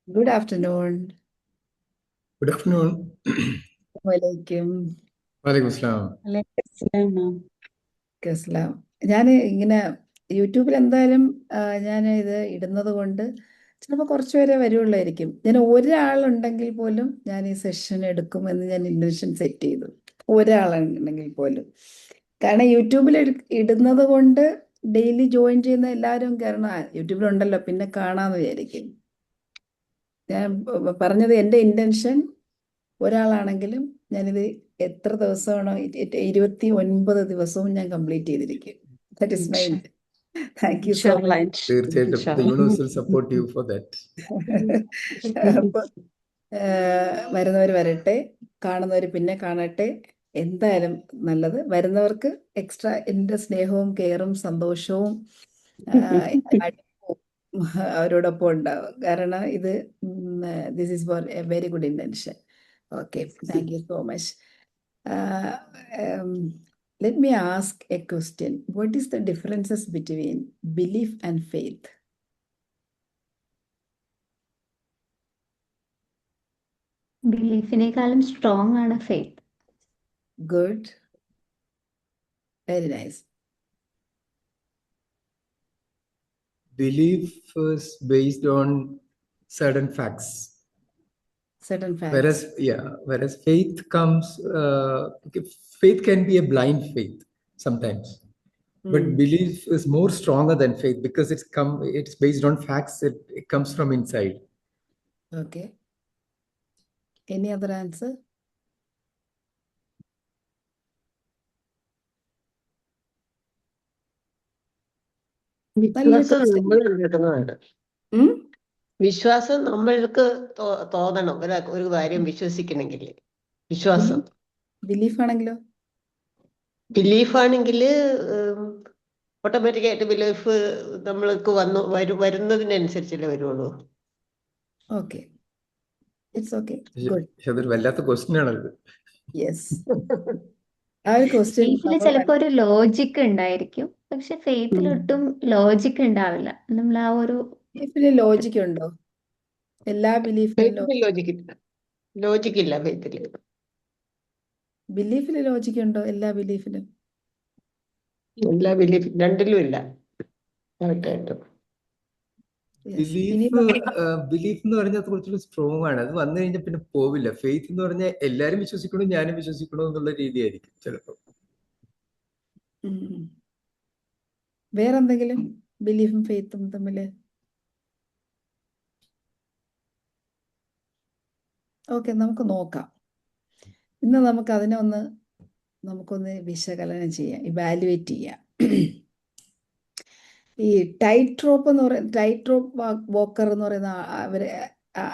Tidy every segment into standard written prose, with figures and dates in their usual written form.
Good afternoon. Good afternoon. Walaikum. Walaikum Assalam. Assalam. ഞാൻ ഇങ്ങനെ യൂട്യൂബിൽ എന്തായാലും ഞാൻ ഇത് ഇടുന്നത് കൊണ്ട് ചിലപ്പോൾ കുറച്ച് പേരെ വരുള്ളായിരിക്കും. ഞാൻ ഒരാളുണ്ടെങ്കിൽ പോലും ഞാൻ ഈ സെഷൻ എടുക്കുമെന്ന് ഞാൻ ഇൻറ്റൻഷൻ സെറ്റ് ചെയ്തു. ഒരാളുണ്ടെങ്കിൽ പോലും. കാരണം യൂട്യൂബിൽ ഇടുന്നത് കൊണ്ട് ഡെയിലി ജോയിൻ ചെയ്യുന്ന എല്ലാവരും കാരണം യൂട്യൂബിലുണ്ടല്ലോ പിന്നെ കാണാമെന്ന് വിചാരിക്കും. ഞാൻ പറഞ്ഞത് എൻ്റെ ഇൻറ്റൻഷൻ ഒരാളാണെങ്കിലും ഞാനിത് എത്ര ദിവസമാണോ 29 ദിവസവും ഞാൻ കംപ്ലീറ്റ് ചെയ്തിരിക്കും. That is my thank you so much. തീർച്ചയായിട്ടും the universe will support you for that. അപ്പൊ വരുന്നവർ വരട്ടെ, കാണുന്നവർ പിന്നെ കാണട്ടെ. എന്തായാലും നല്ലത്. വരുന്നവർക്ക് എക്സ്ട്രാ എൻ്റെ സ്നേഹവും കെയറും സന്തോഷവും അവരോടൊപ്പം ഉണ്ടാവും. കാരണം ഇത് this is for a very good intention. Okay, thank you so much. Let me ask a question. What is the differences between belief and faith? ബിലീഫിനേക്കാളും സ്ട്രോങ് ആണ് faith. Good. Very nice. Belief is based on certain facts. Certain facts. Whereas faith comes, faith can be a blind faith sometimes. But belief is more stronger than faith because it's based on facts. It comes from inside. Okay. Any other answer? വിശ്വാസം നമ്മൾക്ക് തോന്നണം ഒരു കാര്യം വിശ്വസിക്കണമെങ്കിൽ. വിശ്വാസം ബിലീഫാണെങ്കിൽ ഓട്ടോമാറ്റിക്കായിട്ട് belief നമ്മൾക്ക് വരുന്നതിനനുസരിച്ചല്ലേ വരുള്ളൂ. Okay, it's okay. അതൊരു വല്ലാത്ത ക്വസ്റ്റ്യൻ ആണത്. യെസ്. ആ ഒരു ക്വസ്റ്റ്യൻ ബിലീഫിൽ നമ്മൾ ചിലപ്പോൾ ഒരു ലോജിക്ക് ഉണ്ടായിരിക്കും, പക്ഷെ ഫെയ്ത്തിൽ ഉം. ഒട്ടും ലോജിക്ക് ഉണ്ടാവില്ല. നമ്മൾ ആ ഒരു ബിലീഫിൽ ലോജിക് ഉണ്ടോ? എല്ലാ ബിലീഫിലും ഫെയ്ത്തിൽ ലോജിക്കില്ല. ലോജിക്കില്ല ഫെയ്ത്തിൽ. ബിലീഫിൽ ലോജിക് ഉണ്ടോ? എല്ലാ ബിലീഫിലും എല്ലാ ബിലീഫ് രണ്ടിലും ഇല്ല. കറക്റ്റായിട്ടും. യെസ്. ഇനി ബിലീഫ് എന്ന് പറഞ്ഞാൽ കുറച്ചുകൂടി സ്ട്രോങ് ആണ്. അത് വന്നു കഴിഞ്ഞാൽ പിന്നെ പോവില്ല. ഫെയ്ത്ത് എന്ന് പറഞ്ഞാൽ എല്ലാരും വിശ്വസിക്കണോ ഞാനും വിശ്വസിക്കണോ എന്നുള്ള രീതിയായിരിക്കും ചിലപ്പോൾ. വേറെന്തെങ്കിലും ബിലീഫും ഫെയ്ത്തും തമ്മില്? ഓക്കെ, നമുക്ക് നോക്കാം. ഇന്ന് നമുക്ക് അതിനെ നമുക്കൊന്ന് വിശകലനം ചെയ്യാം, ഇവാലുവേറ്റ് ചെയ്യാം. ഈ ടൈറ്റ് റോപ്പ് വോക്കർ എന്ന് പറയുന്ന അവരെ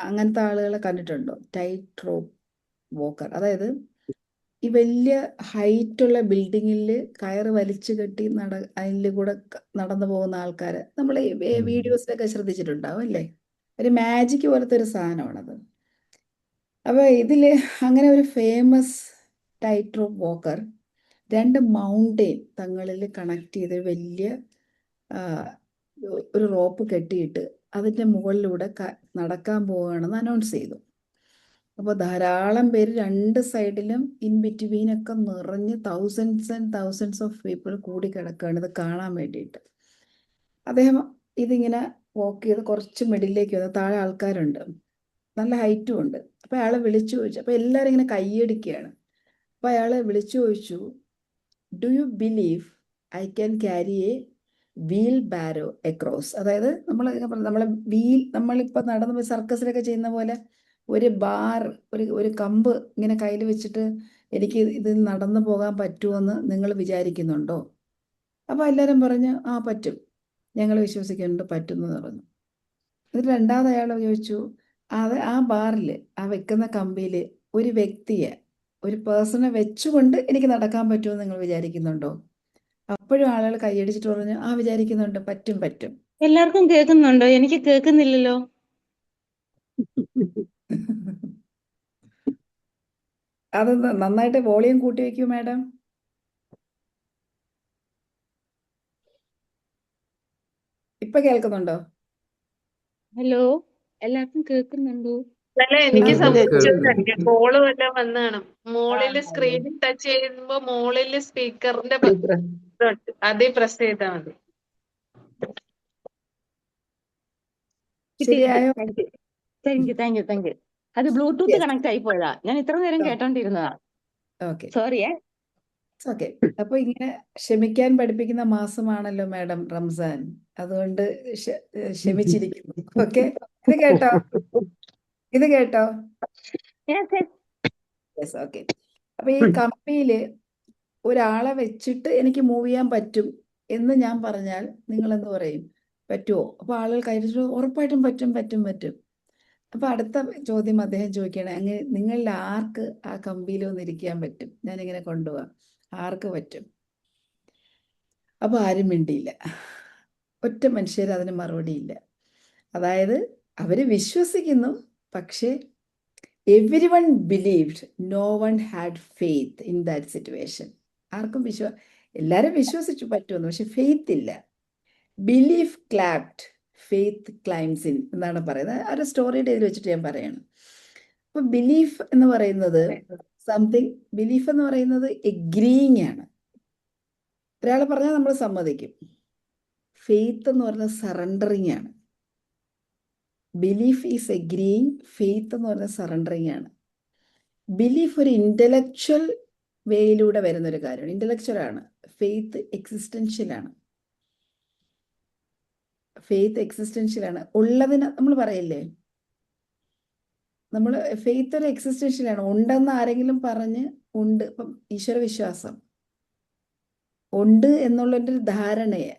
അങ്ങനത്തെ ആളുകളെ കണ്ടിട്ടുണ്ടോ? ടൈറ്റ് റോപ്പ് വോക്കർ, അതായത് ഈ വലിയ ഹൈറ്റുള്ള ബിൽഡിങ്ങിൽ കയറ് വലിച്ചു കെട്ടി അതിൽ കൂടെ നടന്നു പോകുന്ന ആൾക്കാര് നമ്മൾ ഈ വീഡിയോസിലൊക്കെ ശ്രദ്ധിച്ചിട്ടുണ്ടാവും അല്ലേ? ഒരു മാജിക് പോലത്തെ ഒരു സാധനമാണത്. അപ്പൊ ഇതില് അങ്ങനെ ഒരു famous tight rope Walker 2 mountain തങ്ങളിൽ കണക്ട് ചെയ്ത് വലിയ ഒരു റോപ്പ് കെട്ടിയിട്ട് അതിൻ്റെ മുകളിലൂടെ നടക്കാൻ പോവുകയാണെന്ന് അനൗൺസ് ചെയ്തു. അപ്പോൾ ധാരാളം പേര് 2 സൈഡിലും ഇൻ ബിറ്റ്വീനൊക്കെ നിറഞ്ഞ് thousands and thousands of people കൂടി കിടക്കുകയാണ് ഇത് കാണാൻ വേണ്ടിയിട്ട്. അദ്ദേഹം ഇതിങ്ങനെ വാക്ക് ചെയ്ത് കുറച്ച് മിഡിലേക്ക് വന്ന് താഴെ ആൾക്കാരുണ്ട്, നല്ല ഹൈറ്റും ഉണ്ട്. അപ്പോൾ അയാളെ വിളിച്ചു ചോദിച്ചു. അപ്പോൾ എല്ലാവരും ഇങ്ങനെ കൈയടിക്കുകയാണ്. അപ്പോൾ അയാളെ വിളിച്ചു ചോദിച്ചു, do you believe I can carry A wheel ബാരോ across? അതായത് നമ്മളിപ്പോൾ നടന്നു പോയി സർക്കസിലൊക്കെ ചെയ്യുന്ന പോലെ ഒരു ബാർ, ഒരു കമ്പ് ഇങ്ങനെ കയ്യിൽ വെച്ചിട്ട് എനിക്ക് ഇത് നടന്നു പോകാൻ പറ്റുമെന്ന് നിങ്ങൾ വിചാരിക്കുന്നുണ്ടോ? അപ്പോൾ എല്ലാവരും പറഞ്ഞു ആ പറ്റും, ഞങ്ങൾ വിശ്വസിക്കുന്നുണ്ട്, പറ്റുമെന്ന് പറഞ്ഞു. എന്നിട്ട് രണ്ടാമത് അയാൾ ചോദിച്ചു, ആ ബാറിൽ ആ വെക്കുന്ന കമ്പിയിൽ ഒരു വ്യക്തിയെ, ഒരു പേഴ്സണെ വെച്ചുകൊണ്ട് എനിക്ക് നടക്കാൻ പറ്റുമെന്ന് നിങ്ങൾ വിചാരിക്കുന്നുണ്ടോ? അപ്പോഴും ആളുകൾ കൈയടിച്ചിട്ട് പറഞ്ഞു ആ വിചാരിക്കുന്നുണ്ട്, പറ്റും പറ്റും. എല്ലാവർക്കും കേൾക്കുന്നുണ്ടോ? എനിക്ക് കേൾക്കുന്നില്ലല്ലോ. അത് നന്നായിട്ട് വോളിയം കൂട്ടി വെക്കൂ മാഡം. ഇപ്പൊ കേൾക്കുന്നുണ്ടോ? ഹലോ, എല്ലാവർക്കും കേൾക്കുന്നുണ്ടോ? അല്ല, എനിക്ക് ആ, സംഭവിച്ചത് കോള് വല്ലതും വന്നാണ്. മുകളില് ആ, സ്ക്രീനിൽ ടച്ച് ചെയ്യുമ്പോ മുകളില് സ്പീക്കറിന്റെ അതേ പ്രസ് ചെയ്താൽ മതി. ശരിയായോ? Thank you. അത് ബ്ലൂടൂത്ത് Yes. കണക്ട് ആയി പോയതാ. ഞാൻ ഇത്ര നേരം കേട്ടോണ്ടിരുന്നതാ. ഓക്കെ, സോറിയേ. ഓക്കെ. അപ്പൊ ഇങ്ങനെ ക്ഷമിക്കാൻ പഠിപ്പിക്കുന്ന മാസമാണല്ലോ മാഡം റംസാൻ, അതുകൊണ്ട് ക്ഷമിച്ചിരിക്കുന്നു. ഓക്കെ, ഇത് കേട്ടോ, ഇത് കേട്ടോ. Yes, okay. അപ്പൊ ഈ കമ്പിയില് ഒരാളെ വെച്ചിട്ട് എനിക്ക് മൂവ് ചെയ്യാൻ പറ്റും എന്ന് ഞാൻ പറഞ്ഞാൽ നിങ്ങൾ എന്ത് പറയും? പറ്റുമോ? അപ്പൊ ആളുകൾ കൈവച്ചു ഉറപ്പായിട്ടും പറ്റും പറ്റും പറ്റും. അപ്പൊ അടുത്ത ചോദ്യം അദ്ദേഹം ചോദിക്കുകയാണ്, അങ്ങനെ നിങ്ങളിൽ ആർക്ക് ആ കമ്പിയിൽ ഒന്നിരിക്കാൻ പറ്റും? ഞാനിങ്ങനെ കൊണ്ടുപോവാം, ആർക്ക് പറ്റും? അപ്പൊ ആരും മിണ്ടിയില്ല, ഒറ്റ മനുഷ്യർ അതിന് മറുപടിയില്ല. അതായത് അവര് വിശ്വസിക്കുന്നു, പക്ഷേ everyone believed, no one had faith in that situation. ആർക്കും എല്ലാവരും വിശ്വസിച്ചു പറ്റുമെന്ന്, പക്ഷെ ഫെയ്ത്ത് ഇല്ല. Belief clapped, faith climbs in എന്നാണ് പറയുന്നത്. ആ ഒരു സ്റ്റോറിയുടെ ഇതിൽ വെച്ചിട്ട് ഞാൻ പറയണം. അപ്പൊ ബിലീഫ് എന്ന് പറയുന്നത് ബിലീഫ് എന്ന് പറയുന്നത് എഗ്രീയിങ് ആണ്. ഒരാൾ പറഞ്ഞാൽ നമ്മൾ സമ്മതിക്കും. ഫെയ്ത്ത് എന്ന് പറയുന്നത് സറണ്ടറിങ് ആണ്. ബിലീഫ് ഈസ് എഗ്രീയിങ്, ഫെയ്ത്ത് എന്ന് പറയുന്നത് സറണ്ടറിങ് ആണ്. ബിലീഫ് ഒരു ഇന്റലക്ച്വൽ വേയിലൂടെ വരുന്നൊരു കാര്യമാണ്, ഇന്റലക്ച്വൽ ആണ്. ഫെയ്ത്ത് എക്സിസ്റ്റൻഷ്യൽ ആണ്. ഫെയ്ത്ത് എക്സിസ്റ്റൻഷ്യൽ ആണ്. ഉള്ളതിന് നമ്മൾ പറയില്ലേ, നമ്മൾ ഫെയ്ത്ത് ഒരു എക്സിസ്റ്റൻഷ്യൽ ആണ്. ഉണ്ടെന്ന് ആരെങ്കിലും പറഞ്ഞ് ഉണ്ട്, ഇപ്പം ഈശ്വര വിശ്വാസം ഉണ്ട് എന്നുള്ളൊരു ധാരണയെ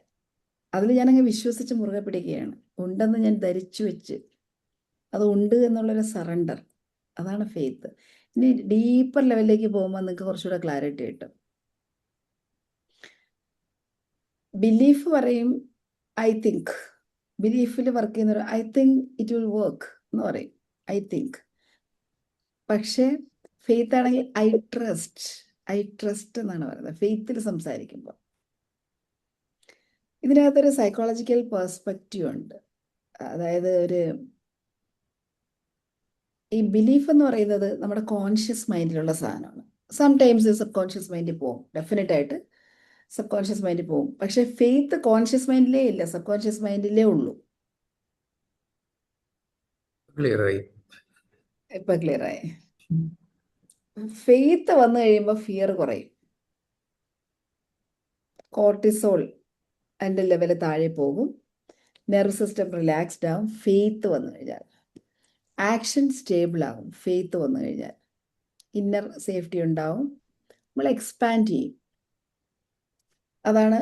അതിൽ ഞാനങ്ങ് വിശ്വസിച്ച് മുറുകെ പിടിക്കുകയാണ്. ഉണ്ടെന്ന് ഞാൻ ധരിച്ചു വെച്ച് അത് ഉണ്ട് എന്നുള്ളൊരു സറണ്ടർ, അതാണ് ഫെയ്ത്ത്. ഇനി ഡീപ്പർ ലെവലിലേക്ക് പോകുമ്പോൾ നിങ്ങൾക്ക് കുറച്ചുകൂടെ ക്ലാരിറ്റി കിട്ടും. ബിലീഫ് പറയും ഐ തിങ്ക്, ബിലീഫിൽ വർക്ക് ചെയ്യുന്ന I think it will work എന്ന് പറയും, ഐ തിങ്ക്. പക്ഷേ ഫെയ്ത്ത് ആണെങ്കിൽ ഐ ട്രസ്റ്റ് എന്നാണ് പറയുന്നത് ഫെയ്ത്തിൽ സംസാരിക്കുമ്പോൾ. ഇതിനകത്തൊരു സൈക്കോളജിക്കൽ പേഴ്സ്പെക്റ്റീവ് ഉണ്ട്. അതായത് ഈ ബിലീഫ് എന്ന് പറയുന്നത് നമ്മുടെ കോൺഷ്യസ് മൈൻഡിലുള്ള സാധനമാണ്. സംടൈംസ് സബ് കോൺഷ്യസ് മൈൻഡിൽ പോകും, ഡെഫിനറ്റ് ആയിട്ട് സബ് കോൺഷ്യസ് മൈൻഡിൽ പോകും. പക്ഷെ ഫെയ്ത്ത് കോൺഷ്യസ് മൈൻഡിലേ ഇല്ല, സബ് കോൺഷ്യസ് മൈൻഡിലേ ഉള്ളൂ. Clear ആയി. ഇപ്പൊ ക്ലിയർ ആയി. ഫെയ്ത്ത് വന്നു കഴിയുമ്പോൾ ഫിയർ കുറയും, കോർട്ടിസോൾ അതിൻ്റെ ലെവൽ താഴെ പോകും, നെർവ് സിസ്റ്റം റിലാക്സ്ഡ് ആവും. ഫെയ്ത്ത് വന്നു കഴിഞ്ഞാൽ ആക്ഷൻ സ്റ്റേബിൾ ആകും. ഫെയ്ത്ത് വന്നു കഴിഞ്ഞാൽ ഇന്നർ സേഫ്റ്റി ഉണ്ടാവും, നമ്മൾ എക്സ്പാൻഡ് ചെയ്യും. അതാണ്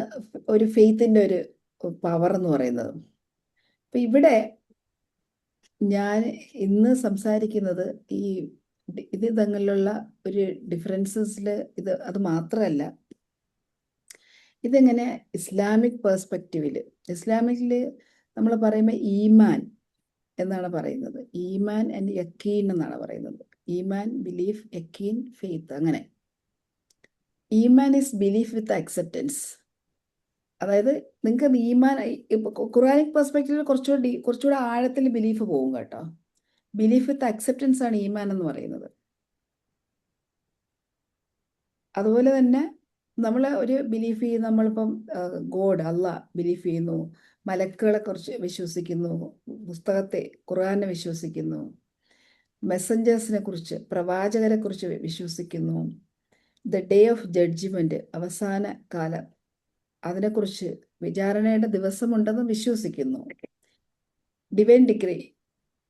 ഒരു ഫെയ്ത്തിൻ്റെ ഒരു പവർ എന്ന് പറയുന്നത്. അപ്പം ഇവിടെ ഞാൻ ഇന്ന് സംസാരിക്കുന്നത് ഇത് തമ്മിലുള്ള ഒരു ഡിഫറൻസസിൽ അത് മാത്രമല്ല, ഇതെങ്ങനെ ഇസ്ലാമിക് പേഴ്സ്പെക്റ്റീവിൽ, ഇസ്ലാമിക്കിൽ നമ്മൾ പറയുമ്പോൾ ഈമാൻ എന്നാണ് പറയുന്നത്. ഈമാൻ ആൻഡ് യക്കീൻ എന്നാണ് പറയുന്നത്. ഈമാൻ, ബിലീഫ്, യക്കീൻ, ഫെയ്ത്ത്. അങ്ങനെ ഈമാൻ ഈസ് ബിലീഫ് വിത്ത് അക്സെപ്റ്റൻസ്. അതായത് നിങ്ങൾക്ക് ഈമാൻ ഖുറാനിക് പെർസ്പെക്റ്റീവിൽ കുറച്ചുകൂടെ ആഴത്തിൽ ബിലീഫ് പോകും കേട്ടോ. ബിലീഫ് വിത്ത് അക്സെപ്റ്റൻസ് ആണ് ഈമാൻ എന്ന് പറയുന്നത്. അതുപോലെ തന്നെ നമ്മൾ ഒരു ബിലീഫ് ചെയ്യുന്ന, നമ്മളിപ്പം ഗോഡ്, അള്ളാഹ് ബിലീഫ് ചെയ്യുന്നു, മലക്കുകളെ കുറിച്ച് വിശ്വസിക്കുന്നു, പുസ്തകത്തെ ഖുർആനെ വിശ്വസിക്കുന്നു, മെസ്സഞ്ചേഴ്സിനെ കുറിച്ച്, പ്രവാചകരെ കുറിച്ച് വിശ്വസിക്കുന്നു, ദ ഡേ ഓഫ് ജഡ്ജ്മെന്റ്, അവസാന കാലം, അതിനെക്കുറിച്ച്, വിചാരണയുടെ ദിവസമുണ്ടെന്ന് വിശ്വസിക്കുന്നു, ഡിവൈൻ ഡിഗ്രി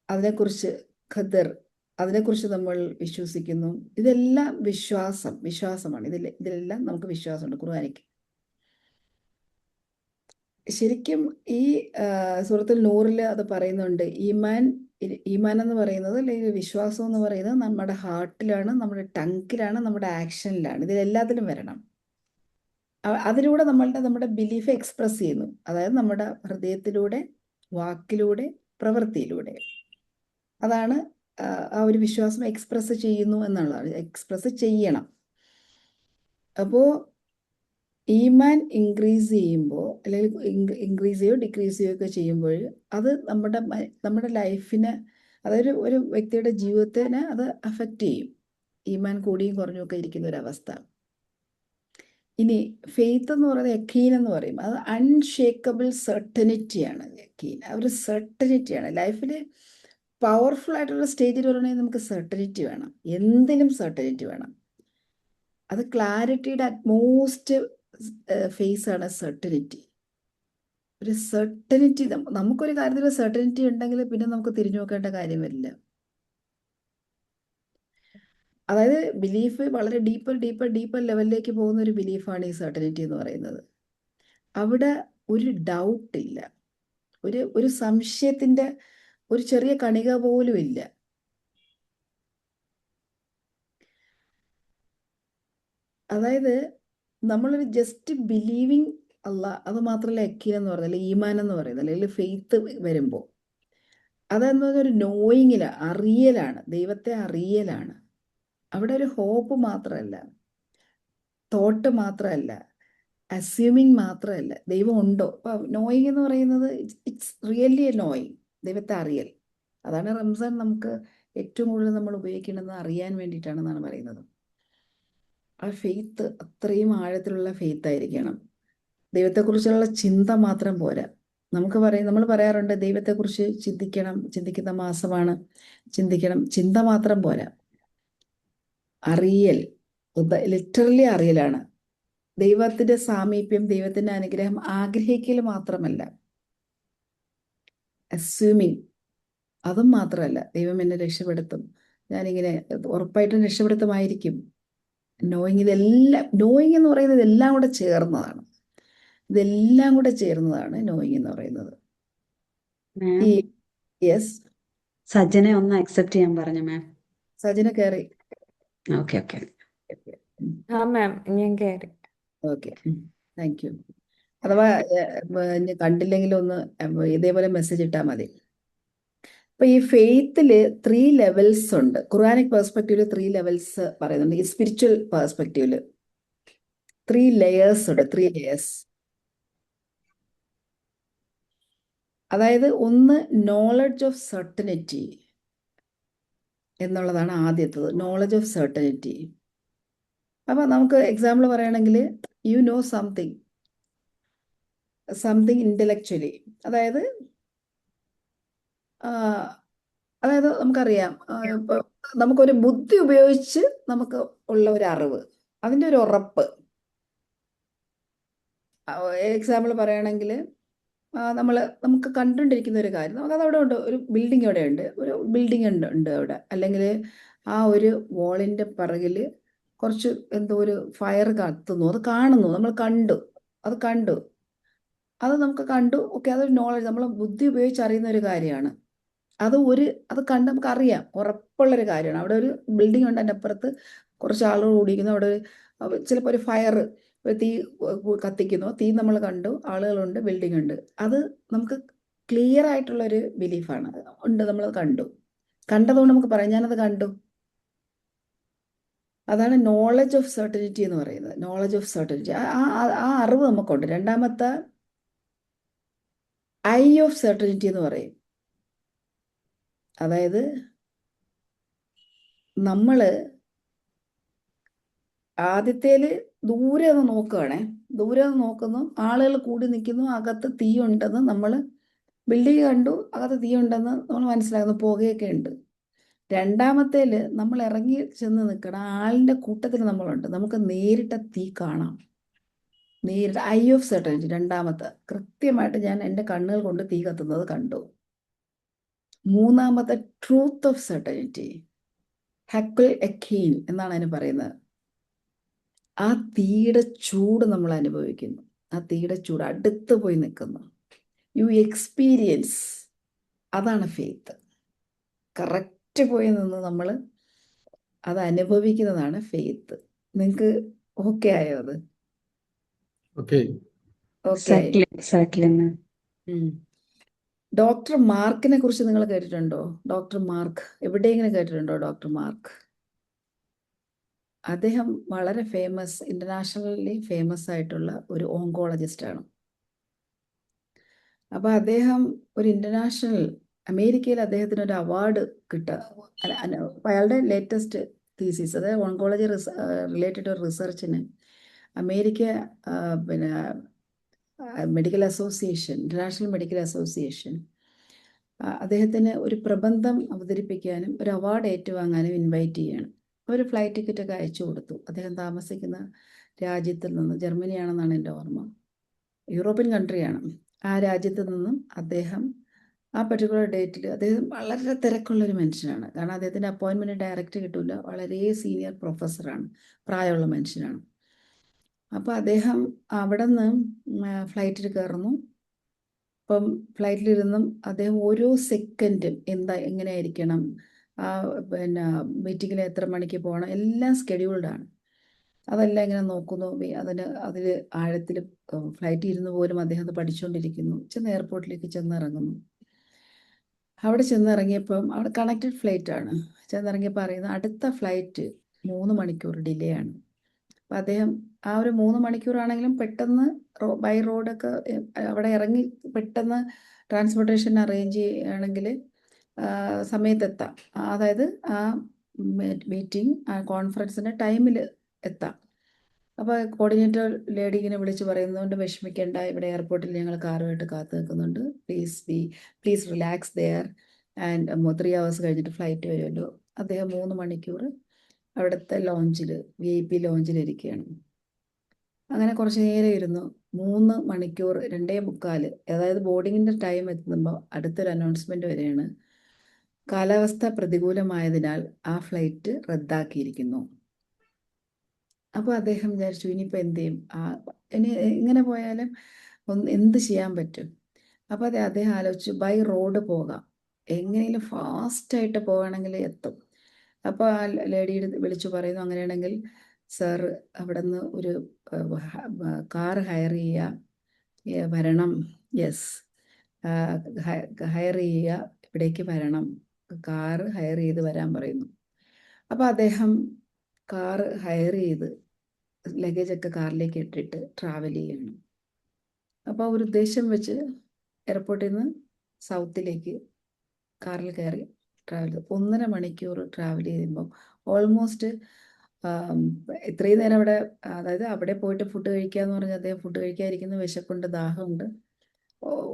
അതിനെക്കുറിച്ച്, ഖദർ അതിനെക്കുറിച്ച് നമ്മൾ വിശ്വസിക്കുന്നു. ഇതെല്ലാം വിശ്വാസമാണ്. ഇതിലെല്ലാം നമുക്ക് വിശ്വാസമുണ്ട് ഖുർആനിക്ക്. ശരിക്കും ഈ സൂറത്തുൽ നൂറിൽ അത് പറയുന്നുണ്ട്. ഈമാൻ എന്ന് പറയുന്നത്, അല്ലെങ്കിൽ വിശ്വാസം എന്ന് പറയുന്നത് നമ്മുടെ ഹാർട്ടിലാണ്, നമ്മുടെ ടങ്കിലാണ്, നമ്മുടെ ആക്ഷനിലാണ്. ഇതിലെല്ലാത്തിലും വരണം. അതിലൂടെ നമ്മുടെ ബിലീഫ് എക്സ്പ്രസ് ചെയ്യുന്നു. അതായത് നമ്മുടെ ഹൃദയത്തിലൂടെ, വാക്കിലൂടെ, പ്രവൃത്തിയിലൂടെ. അതാണ് ആ ഒരു വിശ്വാസം എക്സ്പ്രസ് ചെയ്യുന്നു എന്നുള്ളതാണ്. എക്സ്പ്രസ് ചെയ്യണം. അപ്പോൾ ഈമാൻ ഇൻക്രീസ് ചെയ്യുമ്പോൾ, അല്ലെങ്കിൽ ഇൻക്രീസ് ചെയ്യുകയോ ഡിക്രീസ് ചെയ്യുകയോ ഒക്കെ ചെയ്യുമ്പോൾ, അത് നമ്മുടെ ലൈഫിനെ, അതൊരു ഒരു വ്യക്തിയുടെ ജീവിതത്തിനെ അത് അഫക്റ്റ് ചെയ്യും. ഈമാൻ കൂടിയും കുറഞ്ഞും ഒക്കെ ഇരിക്കുന്ന ഒരവസ്ഥ. ഇനി ഫെയ്ത്ത് എന്ന് പറയുന്നത് യക്കീൻ എന്ന് പറയും. അത് അൺഷേക്കബിൾ സെർട്ടനിറ്റിയാണ്. യക്കീൻ ഒരു സെർട്ടനിറ്റിയാണ്. ലൈഫിൽ പവർഫുൾ ആയിട്ടുള്ള സ്റ്റേജിൽ വരണമെങ്കിൽ നമുക്ക് സെർട്ടനിറ്റി വേണം. എന്തിനും സെർട്ടനിറ്റി വേണം. അത് ക്ലാരിറ്റിയുടെ അറ്റ്മോസ്റ്റ് ഫേസ് ആണ് സെർട്ടനിറ്റി. ഒരു സെർട്ടനിറ്റി, നമുക്കൊരു കാര്യത്തിൽ സെർട്ടനിറ്റി ഉണ്ടെങ്കിൽ പിന്നെ നമുക്ക് തിരിഞ്ഞു നോക്കേണ്ട കാര്യം വരില്ല. അതായത് ബിലീഫ് വളരെ ഡീപ്പർ ലെവലിലേക്ക് പോകുന്ന ഒരു ബിലീഫാണ് ഈ സെർട്ടനിറ്റി എന്ന് പറയുന്നത്. അവിടെ ഒരു ഡൗട്ട് ഇല്ല, ഒരു സംശയത്തിൻ്റെ ഒരു ചെറിയ കണിക പോലും ഇല്ല. അതായത് നമ്മളൊരു ജസ്റ്റ് ബിലീവിങ് അല്ല, അത് മാത്രമല്ല യക്കീൻ എന്ന് പറയുന്നത്, അല്ലെങ്കിൽ ഈമാൻ എന്ന് പറയുന്നത്, അല്ലെങ്കിൽ ഫെയ്ത്ത് വരുമ്പോൾ അതെന്ന് പറഞ്ഞാൽ ഒരു നോയിങ്ങിലാണ്, അറിയലാണ്, ദൈവത്തെ അറിയലാണ്. അവിടെ ഒരു ഹോപ്പ് മാത്രമല്ല, തോട്ട് മാത്രമല്ല, അസ്യൂമിങ് മാത്രമല്ല, ദൈവം ഉണ്ടോ. ഇപ്പം നോയിങ് എന്ന് പറയുന്നത് ഇറ്റ്സ് റിയലി എ നോയിങ്, ദൈവത്തെ അറിയൽ. അതാണ് റംസാൻ നമുക്ക് ഏറ്റവും കൂടുതൽ നമ്മൾ ഉപയോഗിക്കേണ്ടത് അറിയാൻ വേണ്ടിയിട്ടാണെന്നാണ് പറയുന്നത്. ആ ഫെയ്ത്ത് അത്രയും ആഴത്തിലുള്ള ഫെയ്ത്ത് ആയിരിക്കണം. ദൈവത്തെക്കുറിച്ചുള്ള ചിന്ത മാത്രം പോരാ. നമ്മൾ പറയാറുണ്ട് ദൈവത്തെക്കുറിച്ച് ചിന്തിക്കുന്ന മാസമാണ്, ചിന്ത മാത്രം പോരാ. അറിയൽ, ലിറ്ററലി അറിയലാണ്. ദൈവത്തിന്റെ സാമീപ്യം, ദൈവത്തിന്റെ അനുഗ്രഹം ആഗ്രഹിക്കൽ മാത്രമല്ല, അസ്യൂമിങ് അതും മാത്രമല്ല. ദൈവം എന്നെ രക്ഷപ്പെടുത്തും, ഞാനിങ്ങനെ ഉറപ്പായിട്ടും രക്ഷപ്പെടുത്തുമായിരിക്കും. നോയിങ് എന്ന് പറയുന്നത് ഇതെല്ലാം കൂടെ ചേർന്നതാണ്. നോയിങ് എന്ന് പറയുന്നത്. ഈ യെസ്, സജനെ ഒന്ന് അക്സെപ്റ്റ് ചെയ്യാൻ പറഞ്ഞു മാം. സജന കയറി. Okay okay. ആ മാം, ഞാൻ കയറി. Okay, thank you. അഥവാ കണ്ടില്ലെങ്കിൽ ഒന്ന് ഇതേപോലെ മെസ്സേജ് ഇട്ടാൽ മതി. അപ്പൊ ഈ ഫെയ്ത്തില് 3 ലെവൽസ് ഉണ്ട്. ഖുറാനിക് പെർസ്പെക്റ്റീവില് 3 ലെവൽസ് പറയുന്നുണ്ട്. ഈ സ്പിരിച്വൽ പെർസ്പെക്റ്റീവില് 3 ലെയേഴ്സ് ഉണ്ട്. 3 ലെയേഴ്സ്. അതായത് ഒന്ന് നോളജ് ഓഫ് സർട്ടനിറ്റി എന്നുള്ളതാണ് ആദ്യത്തത്. Knowledge of certainty. അപ്പൊ നമുക്ക് എക്സാമ്പിൾ പറയുകയാണെങ്കിൽ യു നോ സംതിങ് ഇന്റലക്ച്വലി. അതായത് നമുക്കറിയാം, ഇപ്പൊ നമുക്കൊരു ബുദ്ധി ഉപയോഗിച്ച് നമുക്ക് ഉള്ള ഒരു അറിവ്, അതിൻ്റെ ഒരു ഉറപ്പ്. എക്സാമ്പിൾ പറയുകയാണെങ്കിൽ നമുക്ക് കണ്ടുകൊണ്ടിരിക്കുന്ന ഒരു കാര്യം, നമുക്കത് അവിടെ ഉണ്ട്, ഒരു ബിൽഡിംഗ് അവിടെ ഉണ്ട്, ഒരു ബിൽഡിംഗ് ഉണ്ട് അവിടെ, അല്ലെങ്കിൽ ആ ഒരു വാളിൻ്റെ പിറകിൽ കുറച്ച് എന്തോ ഒരു ഫയർ കത്തുന്നു, അത് കാണുന്നു, നമ്മൾ കണ്ടു, അത് നമുക്ക് കണ്ടു. ഓക്കെ, അതൊരു നോളജ്, നമ്മൾ ബുദ്ധി ഉപയോഗിച്ച് അറിയുന്ന ഒരു കാര്യമാണ്. അത് കണ്ട് നമുക്കറിയാം, ഉറപ്പുള്ളൊരു കാര്യമാണ്. അവിടെ ഒരു ബിൽഡിംഗ് ഉണ്ട്, അതിൻ്റെ അപ്പുറത്ത് കുറച്ച് ആളുകൾ കൂടിയിരിക്കുന്നു, അവിടെ ചിലപ്പോൾ ഒരു ഫയർ, ഒരു തീ കത്തിക്കുന്നു, തീ നമ്മൾ കണ്ടു, ആളുകളുണ്ട്, ബിൽഡിംഗ് ഉണ്ട്. അത് നമുക്ക് ക്ലിയർ ആയിട്ടുള്ളൊരു ബിലീഫാണ്. ഉണ്ട്, നമ്മൾ കണ്ടതുകൊണ്ട് നമുക്ക് പറയാം ഞാനത് കണ്ടു. അതാണ് നോളജ് ഓഫ് സർട്ടനിറ്റി എന്ന് പറയുന്നത്. നോളജ് ഓഫ് സർട്ടനിറ്റി, ആ അറിവ് നമുക്കുണ്ട്. രണ്ടാമത്തെ ഐ ഓഫ് സർട്ടനിറ്റി എന്ന് പറയും. അതായത് നമ്മൾ ആദ്യത്തേല് ദൂരെ ഒന്ന് നോക്കുകയാണേ, ദൂരെ ഒന്ന് നോക്കുന്നു, ആളുകൾ കൂടി നിൽക്കുന്നു, അകത്ത് തീ ഉണ്ടെന്ന് നമ്മൾ, ബിൽഡിംഗ് കണ്ടു, അകത്ത് തീ ഉണ്ടെന്ന് നമ്മൾ മനസ്സിലാക്കുന്നു, പുകയൊക്കെ ഉണ്ട്. രണ്ടാമത്തേല് നമ്മൾ ഇറങ്ങി ചെന്ന് നിൽക്കണം, ആളിൻ്റെ കൂട്ടത്തിൽ നമ്മളുണ്ട്, നമുക്ക് നേരിട്ട് തീ കാണാം. നേരിട്ട് ഐ ഓഫ് സർട്ടനിറ്റി. രണ്ടാമത്തെ, കൃത്യമായിട്ട് ഞാൻ എൻ്റെ കണ്ണുകൾ കൊണ്ട് തീ കത്തുന്നത് കണ്ടു. മൂന്നാമത്തെ ട്രൂത്ത് ഓഫ് സർട്ടനിറ്റി, ഹക്കുൽ എക്കീൻ എന്നാണ് അതിന് പറയുന്നത്. ആ തീയുടെ ചൂട് നമ്മൾ അനുഭവിക്കുന്നു, ആ തീയുടെ ചൂട് അടുത്ത് പോയി നിൽക്കുന്നു, യു എക്സ്പീരിയൻസ്. അതാണ് ഫെയ്ത്ത്. കറക്റ്റ് പോയി നിന്ന് നമ്മൾ അത് അനുഭവിക്കുന്നതാണ് ഫെയ്ത്ത്. നിങ്ങൾക്ക് ഓക്കെ ആയോ അത്? Okay. ഓക്കെ ആയി. എക്സാക്ട്ലി മാം. ഡോക്ടർ മാർക്കിനെ കുറിച്ച് നിങ്ങൾ കേട്ടിട്ടുണ്ടോ? ഡോക്ടർ മാർക്ക് എവിടെയെങ്കിലും കേട്ടിട്ടുണ്ടോ? ഡോക്ടർ മാർക്ക്, അദ്ദേഹം വളരെ ഇന്റർനാഷണലി ഫേമസ് ആയിട്ടുള്ള ഒരു ഓങ്കോളജിസ്റ്റാണ്. അപ്പോൾ അദ്ദേഹം ഒരു ഇന്റർനാഷണൽ, അമേരിക്കയിൽ അദ്ദേഹത്തിന് ഒരു അവാർഡ് അയാളുടെ ലേറ്റസ്റ്റ് തീസിസ്, അതായത് ഓങ്കോളജി റിലേറ്റഡ് ഒരു റിസർച്ചിന് അമേരിക്ക പിന്നെ medical association, international medical association അദ്ദേഹത്തിന് ഒരു പ്രബന്ധം അവതരിപ്പിക്കാനും ഒരു അവാർഡ് ഏറ്റുവാങ്ങാനും ഇൻവൈറ്റ് ചെയ്യണം. ഒരു ഫ്ലൈറ്റ് ടിക്കറ്റൊക്കെ അയച്ചു കൊടുത്തു. അദ്ദേഹം താമസിക്കുന്ന രാജ്യത്തിൽ നിന്ന്, ജർമ്മനിയാണെന്നാണ് എൻ്റെ ഓർമ്മ, യൂറോപ്യൻ കൺട്രിയാണ്. ആ രാജ്യത്ത് നിന്നും അദ്ദേഹം ആ പർട്ടിക്കുലർ ഡേറ്റിൽ, അദ്ദേഹം വളരെ തിരക്കുള്ളൊരു മനുഷ്യനാണ്, കാരണം അദ്ദേഹത്തിൻ്റെ അപ്പോയിൻമെൻറ്റ് ഡയറക്റ്റ് കിട്ടില്ല, വളരെ സീനിയർ പ്രൊഫസറാണ്, പ്രായമുള്ള മനുഷ്യനാണ്. അപ്പോൾ അദ്ദേഹം അവിടെ നിന്ന് ഫ്ലൈറ്റിൽ കയറുന്നു. അപ്പം ഫ്ലൈറ്റിലിരുന്നും അദ്ദേഹം ഓരോ സെക്കൻഡും എങ്ങനെയായിരിക്കണം, പിന്നെ മീറ്റിങ്ങിൽ എത്ര മണിക്ക് പോകണം, എല്ലാം സ്കെഡ്യൂൾഡാണ്. അതെല്ലാം ഇങ്ങനെ നോക്കുന്നു. അതിൽ ആഴത്തിൽ ഫ്ലൈറ്റിൽ ഇരുന്ന് പോലും അദ്ദേഹം അത് പഠിച്ചുകൊണ്ടിരിക്കുന്നു. എയർപോർട്ടിലേക്ക് ചെന്നിറങ്ങുന്നു. അവിടെ ചെന്നിറങ്ങിയപ്പം അവിടെ കണക്റ്റഡ് ഫ്ലൈറ്റ് ആണ്. ചെന്നിറങ്ങിയപ്പോൾ അറിയുന്ന അടുത്ത ഫ്ലൈറ്റ് 3 മണിക്കൂർ ഡിലേ ആണ്. അപ്പം അദ്ദേഹം ആ ഒരു 3 മണിക്കൂറാണെങ്കിലും പെട്ടെന്ന് ബൈ റോഡൊക്കെ അവിടെ ഇറങ്ങി പെട്ടെന്ന് ട്രാൻസ്പോർട്ടേഷൻ അറേഞ്ച് ചെയ്യുകയാണെങ്കിൽ സമയത്തെത്താം. അതായത് ആ മീറ്റിംഗ്, ആ കോൺഫറൻസിൻ്റെ ടൈമിൽ എത്താം. അപ്പോൾ കോർഡിനേറ്റർ ലേഡി ഇങ്ങനെ വിളിച്ച് പറയുന്നതുകൊണ്ട് വിഷമിക്കേണ്ട, ഇവിടെ എയർപോർട്ടിൽ ഞങ്ങൾ കാറുമായിട്ട് കാത്തു നിൽക്കുന്നുണ്ട്, please relax there and 3 hours കഴിഞ്ഞിട്ട് ഫ്ലൈറ്റ് വരുമല്ലോ. അദ്ദേഹം 3 മണിക്കൂർ അവിടുത്തെ ലോഞ്ചിൽ, VIP ലോഞ്ചിലിരിക്കുകയാണ്. അങ്ങനെ കുറച്ച് നേരം ഇരുന്നു. 3 മണിക്കൂർ 2:45, അതായത് ബോർഡിങ്ങിൻ്റെ ടൈം എത്തുമ്പോൾ അടുത്തൊരു അനൗൺസ്മെൻറ്റ് വരികയാണ്, കാലാവസ്ഥ പ്രതികൂലമായതിനാൽ ആ ഫ്ലൈറ്റ് റദ്ദാക്കിയിരിക്കുന്നു. അപ്പോൾ അദ്ദേഹം വിചാരിച്ചു ഇനിയിപ്പോൾ എന്ത് ചെയ്യും, ഇനി ഇങ്ങനെ പോയാലും എന്ത് ചെയ്യാൻ പറ്റും. അപ്പോൾ അദ്ദേഹം ആലോചിച്ചു ബൈ റോഡ് പോകാം, എങ്ങനെയും ഫാസ്റ്റായിട്ട് പോവുകയാണെങ്കിൽ എത്തും. അപ്പോൾ ആ ലേഡി വിളിച്ചു പറയുന്നു, അങ്ങനെയാണെങ്കിൽ സാർ അവിടെ നിന്ന് ഒരു കാർ ഹയർ ചെയ്യുക, വരണം, യെസ്, ഹയർ ചെയ്യുക, ഇവിടേക്ക് വരണം, കാറ് ഹയർ ചെയ്ത് വരാൻ പറയുന്നു. അപ്പോൾ അദ്ദേഹം കാറ് ഹയർ ചെയ്ത് ലഗേജൊക്കെ കാറിലേക്ക് ഇട്ടിട്ട് ട്രാവൽ ചെയ്യണം. അപ്പോൾ ഒരു ഉദ്ദേശം വെച്ച് എയർപോർട്ടിൽ നിന്ന് സൗത്തിലേക്ക് കാറിൽ കയറി ട്രാവൽ ചെയ്തു. 1.5 മണിക്കൂർ ട്രാവൽ ചെയ്യുമ്പോൾ ഓൾമോസ്റ്റ് ഇത്രയും നേരം അവിടെ, അതായത് അവിടെ പോയിട്ട് ഫുഡ് കഴിക്കാന്ന് പറഞ്ഞാൽ അദ്ദേഹം ഫുഡ് കഴിക്കാതിരിക്കുന്ന, വിശപ്പുണ്ട്, ദാഹമുണ്ട്.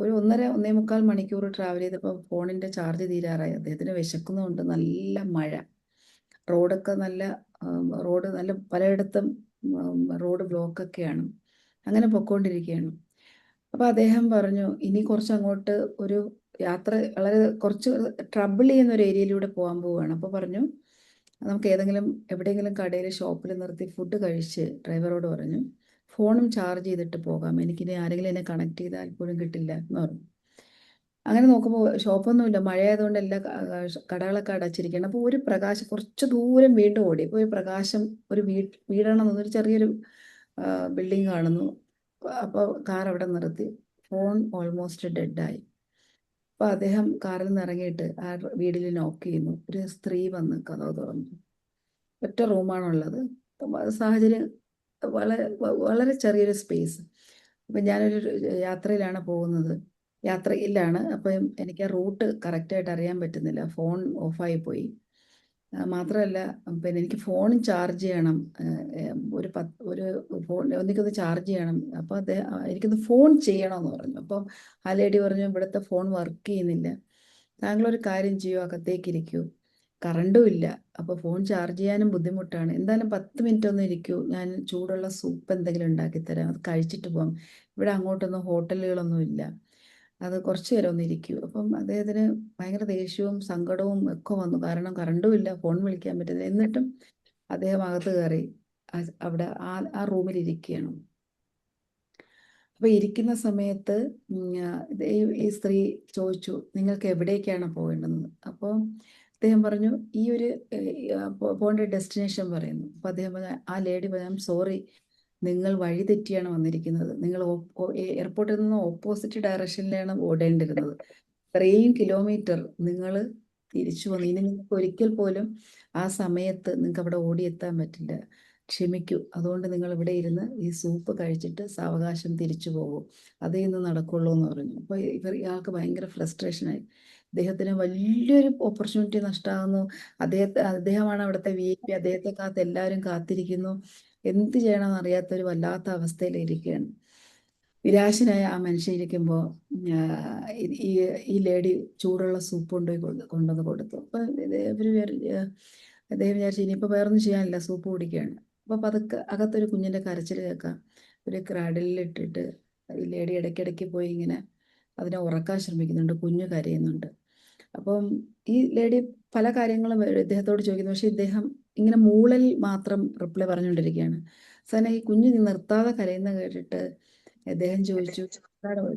ഒരു 1.5–1.25 മണിക്കൂർ ട്രാവൽ ചെയ്തപ്പോൾ ഫോണിൻ്റെ ചാർജ് തീരാറായി. അദ്ദേഹത്തിന് വിശക്കുന്നുണ്ട്, നല്ല മഴ, റോഡൊക്കെ റോഡ് നല്ല പലയിടത്തും റോഡ് ബ്ലോക്കൊക്കെയാണ്. അങ്ങനെ പൊക്കോണ്ടിരിക്കുകയാണ്. അപ്പോൾ അദ്ദേഹം പറഞ്ഞു ഇനി കുറച്ച് അങ്ങോട്ട് ഒരു യാത്ര വളരെ കുറച്ച് ട്രബിൾ ചെയ്യുന്ന ഒരു ഏരിയയിലൂടെ പോകാൻ പോവുകയാണ്. അപ്പോൾ പറഞ്ഞു നമുക്ക് എവിടെയെങ്കിലും കടയിൽ ഷോപ്പിൽ നിർത്തി ഫുഡ് കഴിച്ച്, ഡ്രൈവറോട് പറഞ്ഞു ഫോണും ചാർജ് ചെയ്തിട്ട് പോകാം, എനിക്കിനി ആരെങ്കിലും എന്നെ കണക്ട് ചെയ്താൽ പോലും കിട്ടില്ല എന്ന് പറഞ്ഞു. അങ്ങനെ നോക്കുമ്പോൾ ഷോപ്പൊന്നുമില്ല, മഴയായതുകൊണ്ട് എല്ലാ കടകളൊക്കെ അടച്ചിരിക്കുകയാണ്. അപ്പോൾ ഒരു പ്രകാശം കുറച്ച് ദൂരം വീണ്ടും ഓടി. അപ്പോൾ ഒരു പ്രകാശം, ഒരു വീടാണെന്ന് തോന്നുന്നു, ഒരു ചെറിയൊരു ബിൽഡിംഗ് കാണുന്നു. അപ്പോൾ കാർ അവിടെ നിർത്തി. ഫോൺ ഓൾമോസ്റ്റ് ഡെഡായി. അപ്പോൾ അദ്ദേഹം കാറിൽ നിന്ന് ഇറങ്ങിയിട്ട് ആ വീടിൽ നോക്ക് ചെയ്യുന്നു. ഒരു സ്ത്രീ വന്ന് കതവ് തുറന്നു. ഒറ്റ റൂമാണുള്ളത്. സാഹചര്യം വളരെ ചെറിയൊരു സ്പേസ്. അപ്പം ഞാനൊരു യാത്രയിലാണ് പോകുന്നത്, അപ്പം എനിക്ക് ആ റൂട്ട് കറക്റ്റായിട്ട് അറിയാൻ പറ്റുന്നില്ല, ഫോൺ ഓഫായി പോയി. മാത്രമല്ല പിന്നെ എനിക്ക് ഫോൺ ചാർജ് ചെയ്യണം, ഒരു ഫോൺ ഒന്നിക്കൊന്ന് ചാർജ് ചെയ്യണം. അപ്പോൾ എനിക്കൊന്ന് ഫോൺ ചെയ്യണമെന്ന് പറഞ്ഞു. അപ്പം ആ ലേഡി പറഞ്ഞു ഇവിടുത്തെ ഫോൺ വർക്ക് ചെയ്യുന്നില്ല, താങ്കളൊരു കാര്യം ചെയ്യൂ, അകത്തേക്ക് ഇരിക്കൂ, കറണ്ടും ഇല്ല, അപ്പോൾ ഫോൺ ചാർജ് ചെയ്യാനും ബുദ്ധിമുട്ടാണ്, എന്തായാലും 10 മിനിറ്റ് ഒന്ന് ഇരിക്കൂ, ഞാൻ ചൂടുള്ള സൂപ്പ് എന്തെങ്കിലും ഉണ്ടാക്കിത്തരാം, അത് കഴിച്ചിട്ട് പോകാം, ഇവിടെ അങ്ങോട്ടൊന്നും ഹോട്ടലുകളൊന്നും ഇല്ല, അത് കുറച്ച് നേരം ഒന്ന് ഇരിക്കൂ. അപ്പം അദ്ദേഹത്തിന് ഭയങ്കര ദേഷ്യവും സങ്കടവും ഒക്കെ വന്നു. കാരണം കറണ്ടും ഇല്ല, ഫോൺ വിളിക്കാൻ പറ്റുന്നില്ല. എന്നിട്ടും അദ്ദേഹം അകത്ത് കയറി അവിടെ ആ റൂമിൽ ഇരിക്കുകയാണ്. അപ്പോൾ ഇരിക്കുന്ന സമയത്ത് ഈ സ്ത്രീ ചോദിച്ചു നിങ്ങൾക്ക് എവിടേക്കാണ് പോകേണ്ടതെന്ന്. അപ്പോൾ അദ്ദേഹം പറഞ്ഞു ഈ ഒരു പോകേണ്ട ഡെസ്റ്റിനേഷൻ പറയുന്നു. അപ്പോൾ അദ്ദേഹം പറഞ്ഞു, ആ ലേഡി പറഞ്ഞു സോറി, നിങ്ങൾ വഴി തെറ്റിയാണ് വന്നിരിക്കുന്നത്, നിങ്ങൾ എയർപോർട്ടിൽ നിന്ന് ഓപ്പോസിറ്റ് ഡയറക്ഷനിലാണ് ഓടേണ്ടിരുന്നത്, ഇത്രയും കിലോമീറ്റർ നിങ്ങൾ തിരിച്ചു വന്നു, ഇനി നിങ്ങൾക്ക് ഒരിക്കൽ പോലും ആ സമയത്ത് നിങ്ങൾക്ക് അവിടെ ഓടിയെത്താൻ പറ്റില്ല, ക്ഷമിക്കൂ, അതുകൊണ്ട് നിങ്ങൾ ഇവിടെ ഇരുന്ന് ഈ സൂപ്പ് കഴിച്ചിട്ട് സാവകാശം തിരിച്ചു പോകും, അതേ ഇന്ന് നടക്കുള്ളൂ എന്ന് പറഞ്ഞു. അപ്പോൾ ഇയാൾക്ക് ഭയങ്കര ഫ്രസ്ട്രേഷനായി. അദ്ദേഹത്തിന് വലിയൊരു ഓപ്പർച്യൂണിറ്റി നഷ്ടമാകുന്നു. അദ്ദേഹമാണ് അവിടുത്തെ VIP, അദ്ദേഹത്തെ കാത്ത് എല്ലാവരും കാത്തിരിക്കുന്നു, എന്ത് ചെയ്യണമെന്ന് അറിയാത്തൊരു വല്ലാത്ത അവസ്ഥയിലിരിക്കുകയാണ്. നിരാശനായ ആ മനുഷ്യൻ ഇരിക്കുമ്പോൾ ഈ ലേഡി ചൂടുള്ള സൂപ്പ് കൊണ്ടുവന്ന് കൊടുത്തു. അപ്പം അദ്ദേഹം വിചാരിച്ചു ഇനിയിപ്പോൾ വേറൊന്നും ചെയ്യാനില്ല, സൂപ്പ് കുടിക്കുകയാണ്. അപ്പോൾ പതുക്കെ അകത്തൊരു കുഞ്ഞിൻ്റെ കരച്ചിൽ കേൾക്കാം. ഒരു ക്രാഡിലിട്ടിട്ട് ഈ ലേഡി ഇടയ്ക്കിടയ്ക്ക് പോയി ഇങ്ങനെ അതിനെ ഉറക്കാൻ ശ്രമിക്കുന്നുണ്ട്, കുഞ്ഞ് കരയുന്നുണ്ട്. അപ്പം ഈ ലേഡി പല കാര്യങ്ങളും ഇദ്ദേഹത്തോട് ചോദിക്കുന്നു, പക്ഷേ ഇദ്ദേഹം ഇങ്ങനെ മൂളൽ മാത്രം റിപ്ലൈ പറഞ്ഞുകൊണ്ടിരിക്കുകയാണ്. സാറിന് ഈ കുഞ്ഞ് നിർത്താതെ കരയുന്ന കേട്ടിട്ട് അദ്ദേഹം ചോദിച്ചു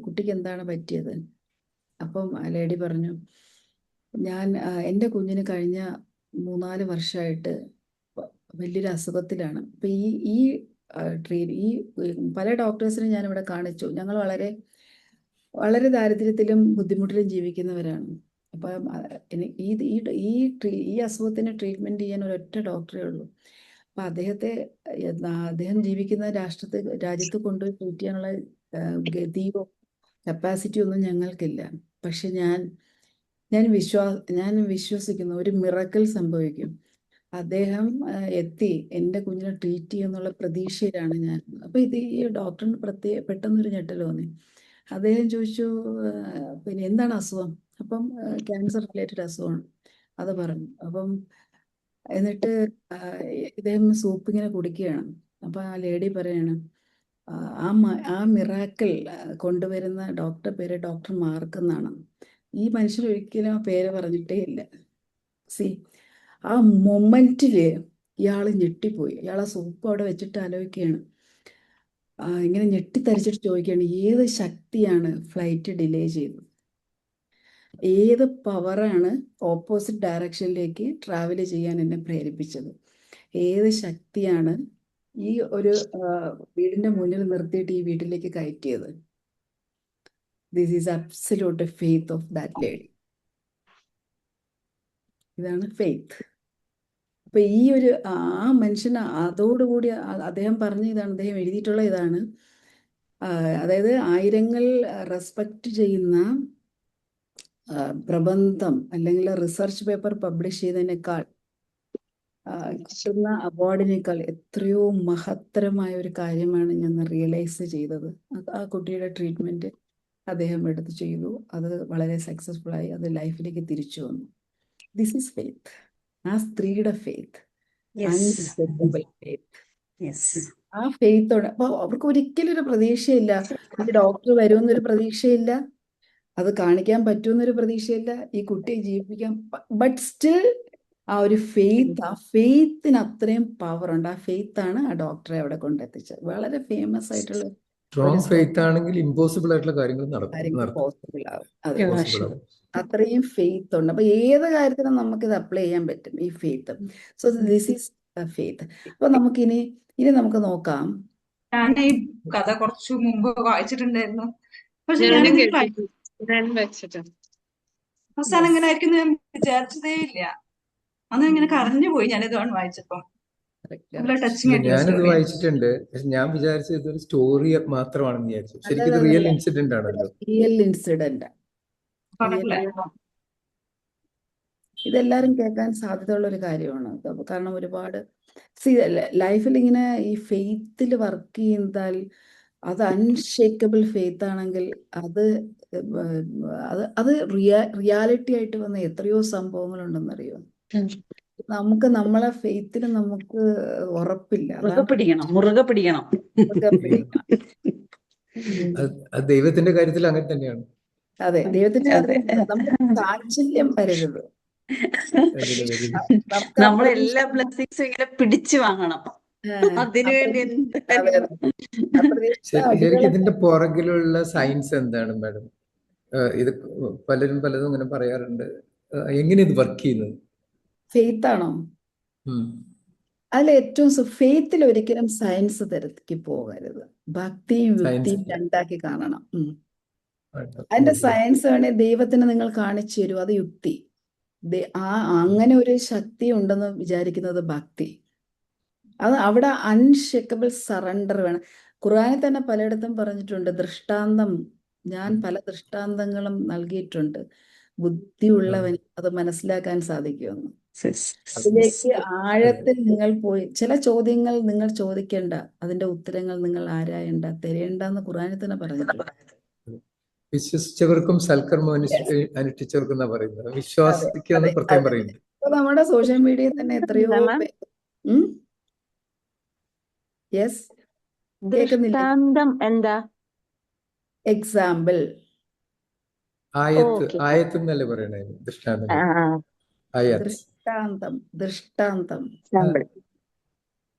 കുട്ടിക്ക് എന്താണ് പറ്റിയത്. അപ്പം ആ ലേഡി പറഞ്ഞു എൻ്റെ കുഞ്ഞിന് കഴിഞ്ഞ 3-4 വർഷമായിട്ട് വലിയൊരു അസുഖത്തിലാണ്. അപ്പം ഈ പല ഡോക്ടേഴ്സിനും ഞാനിവിടെ കാണിച്ചു, ഞങ്ങൾ വളരെ വളരെ ദാരിദ്ര്യത്തിലും ബുദ്ധിമുട്ടിലും ജീവിക്കുന്നവരാണ്. അപ്പം ഈ അസുഖത്തിന് ട്രീറ്റ്മെൻറ്റ് ചെയ്യാൻ ഒരൊറ്റ ഡോക്ടറേ ഉള്ളൂ. അപ്പം അദ്ദേഹം ജീവിക്കുന്ന രാജ്യത്ത് കൊണ്ടുപോയി ട്രീറ്റ് ചെയ്യാനുള്ള ഗതിയോ കപ്പാസിറ്റി ഒന്നും ഞങ്ങൾക്കില്ല. പക്ഷെ ഞാൻ വിശ്വസിക്കുന്നു ഒരു മിറക്കിൾ സംഭവിക്കും. അദ്ദേഹം എത്തി എൻ്റെ കുഞ്ഞിനെ ട്രീറ്റ് ചെയ്യുന്നുള്ള പ്രതീക്ഷയിലാണ് ഞാൻ. അപ്പോൾ ഈ ഡോക്ടറിന് പെട്ടെന്നൊരു ഞെട്ടൽ തോന്നി. അദ്ദേഹം ചോദിച്ചു പിന്നെ എന്താണ് അസുഖം. അപ്പം ക്യാൻസർ റിലേറ്റഡ് അസുഖമാണ് അത് പറഞ്ഞു. അപ്പം എന്നിട്ട് ഇദ്ദേഹം സൂപ്പ് ഇങ്ങനെ കുടിക്കുകയാണ്. അപ്പം ആ ലേഡി പറയാണ് ആ മിറാക്കിൾ കൊണ്ടുവരുന്ന ഡോക്ടർ പേര് ഡോക്ടർ മാർക്ക് എന്നാണ്. ഈ മനുഷ്യർ ഒരിക്കലും ആ പേര് പറഞ്ഞിട്ടേ ഇല്ല. ആ മൊമെന്റില് ഇയാൾ ഞെട്ടിപ്പോയി. ഇയാൾ ആ സൂപ്പ് അവിടെ വെച്ചിട്ട് ആലോചിക്കുകയാണ്, ഇങ്ങനെ ഞെട്ടിത്തരിച്ചിട്ട് ചോദിക്കുകയാണ് ഏത് ശക്തിയാണ് ഫ്ലൈറ്റ് ഡിലേ ചെയ്തത്, ഏത് പവറാണ് ഓപ്പോസിറ്റ് ഡയറക്ഷനിലേക്ക് ട്രാവൽ ചെയ്യാൻ എന്നെ പ്രേരിപ്പിച്ചത്, ഏത് ശക്തിയാണ് ഈ ഒരു വീടിൻ്റെ മുന്നിൽ നിർത്തിയിട്ട് ഈ വീട്ടിലേക്ക് കയറ്റിയത്. This is absolute faith of that lady. ഇതാണ് ഫെയ്ത്ത്. അപ്പൊ ഈ ഒരു ആ മനുഷ്യന് അതോടുകൂടി അദ്ദേഹം പറഞ്ഞ ഇതാണ്, അദ്ദേഹം എഴുതിയിട്ടുള്ള ഇതാണ്, അതായത് ആയിരങ്ങൾ റെസ്പെക്റ്റ് ചെയ്യുന്ന പ്രബന്ധം അല്ലെങ്കിൽ റിസർച്ച് പേപ്പർ പബ്ലിഷ് ചെയ്തതിനേക്കാൾ കിട്ടുന്ന അവാർഡിനേക്കാൾ എത്രയോ മഹത്തരമായ ഒരു കാര്യമാണ് ഞാൻ റിയലൈസ് ചെയ്തത്. ആ കുട്ടിയുടെ ട്രീറ്റ്മെന്റ് അദ്ദേഹം എടുത്ത് ചെയ്തു, അത് വളരെ സക്സസ്ഫുൾ ആയി, അത് ലൈഫിലേക്ക് തിരിച്ചു വന്നു. This is faith. ആ സ്ത്രീയുടെ ഫെയ്ത്ത്, അൺബ്രേക്കബിൾ ഫെയ്ത്ത്. ആ ഫെയ്ത്തോടെ അപ്പൊ അവർക്ക് ഒരിക്കലും ഒരു പ്രതീക്ഷയില്ല, ഈ ഡോക്ടർ വരുമെന്നൊരു പ്രതീക്ഷയില്ല, അത് കാണിക്കാൻ പറ്റുമെന്നൊരു പ്രതീക്ഷയില്ല, ഈ കുട്ടിയെ ജീവിപ്പിക്കാൻ. ബട്ട് സ്റ്റിൽ ആ ഒരു ഫെയ്ത്ത്, ആ ഫെയ്ത്തിന് അത്രയും പവർ ഉണ്ട്. ആ ഫെയ്ത്ത് ആണ് ആ ഡോക്ടറെ അവിടെ കൊണ്ടെത്തിച്ചത്. വളരെ ഫേമസ് ആയിട്ടുള്ള സ്ട്രോങ് ഫെയ്ത്ത് ആണെങ്കിൽ ഇമ്പോസിബിൾ ആയിട്ടുള്ള കാര്യങ്ങൾ കാര്യങ്ങൾ പോസിബിൾ ആവും. അതെ, പോസിബിൾ ആവും. അത്രയും ഫെയ്ത്ത് ഉണ്ട്. അപ്പൊ ഏത് കാര്യത്തിനും നമുക്കിത് അപ്ലൈ ചെയ്യാൻ പറ്റും, ഈ faith. So this is faith. അപ്പൊ നമുക്കിനി നമുക്ക് നോക്കാം. ഞാൻ ഈ കഥ കുറച്ചു മുമ്പ് വായിച്ചിട്ടുണ്ടായിരുന്നു, പക്ഷെ ഞാനും ഞാനിങ്ങനെ കേട്ടിട്ടുണ്ട്. ഞാൻ വെച്ചിട്ടുണ്ട്. അവസാനം ഇങ്ങനെ ആയിരിക്കും ഞാൻ വിചാരിച്ചതേ ഇല്ല. അന്ന് ഇങ്ങനെ കരഞ്ഞു പോയി ഞാൻ ഇതാണ് വായിച്ചപ്പോ. നല്ല ടച്ചിങ് ആയിട്ടുള്ള ഞാനിത് സ്റ്റോറിയാണ്. വായിച്ചിട്ടുണ്ട്, പക്ഷെ ഞാൻ വിചാരിച്ചത് ഇതൊരു സ്റ്റോറി മാത്രമാണെന്ന് വിചാരിച്ചു. ശരിക്കും ഇത് റിയൽ ഇൻസിഡന്റ് ആണല്ലോ. Real incident. പടത്തിലെ ഇതെല്ലാരും കേൾക്കാൻ സാധ്യതയുള്ള ഒരു കാര്യമാണ്. കാരണം ഒരുപാട് ലൈഫിൽ ഇങ്ങനെ ഈ ഫെയ്ത്തിൽ വർക്ക് ചെയ്താൽ, അത് അൺഷേക്കബിൾ ഫെയ്ത്ത് ആണെങ്കിൽ അത് അത് റിയാലിറ്റി ആയിട്ട് വന്ന എത്രയോ സംഭവങ്ങളുണ്ടെന്നറിയോ. നമുക്ക് നമ്മളെ ഫെയ്ത്തിന് നമുക്ക് ഉറപ്പില്ല. മുറുകെ പിടിക്കണം. അത് ദൈവത്തിന്റെ കാര്യത്തിൽ അങ്ങനെ തന്നെയാണ്. അതെ, ദൈവത്തിന്റെ നമുക്ക് ചാഞ്ചല്യം വരരുത്. നമ്മളെല്ലാ ബ്ലെസ്സിങ്സും ഇങ്ങനെ പിടിച്ചു വാങ്ങണം. അതിനുവേണ്ടി ശരിക്കും ഇതിന്റെ പുറകിലുള്ള സയൻസ് എന്താണ് മാഡം? ഇത് പലതും ഇങ്ങനെ പറയാറുണ്ട്. എങ്ങനെ ഇത് വർക്ക് ചെയ്യുന്നത്? ഫെയ്ത്ത് ആണോ? അതിൽ ഏറ്റവും ഫെയ്ത്തിൽ ഒരിക്കലും സയൻസ് തിരക്കി പോകരുത്. ഭക്തിയും യുക്തിയും രണ്ടാക്കി കാണണം. അതിന്റെ സയൻസ് വേണേ ദൈവത്തിന് നിങ്ങൾ കാണിച്ചു തരൂ, അത് യുക്തി. അങ്ങനെ ഒരു ശക്തി ഉണ്ടെന്ന് വിചാരിക്കുന്നത് ഭക്തി. അത് അവിടെ അൺഷേക്കബിൾ സറണ്ടർ വേണം. ഖുർആനിൽ തന്നെ പലയിടത്തും പറഞ്ഞിട്ടുണ്ട്, ദൃഷ്ടാന്തം, ഞാൻ പല ദൃഷ്ടാന്തങ്ങളും നൽകിയിട്ടുണ്ട്, ബുദ്ധിയുള്ളവന് അത് മനസ്സിലാക്കാൻ സാധിക്കുമെന്ന്. അതിലേക്ക് ആഴത്തിൽ നിങ്ങൾ പോയി ചില ചോദ്യങ്ങൾ നിങ്ങൾ ചോദിക്കേണ്ട, അതിന്റെ ഉത്തരങ്ങൾ നിങ്ങൾ ആരായണ്ട, തിരയണ്ടെന്ന് ഖുർആനിൽ തന്നെ പറഞ്ഞിട്ടുണ്ട്. വിശ്വസിച്ചവർക്കും സൽക്കർമ്മം അനുഷ്ഠിച്ചവർക്കും പറയുന്നത്, വിശ്വാസിക്കാന്ന് പ്രത്യേകം പറയുന്നത്. ഇപ്പൊ നമ്മുടെ സോഷ്യൽ മീഡിയയിൽ തന്നെ എത്രയോ ദൃഷ്ടാന്തം എന്താ? എക്സാമ്പിൾ. ആയത്ത് എന്നല്ലേ പറയണേ? ദൃഷ്ടാന്തം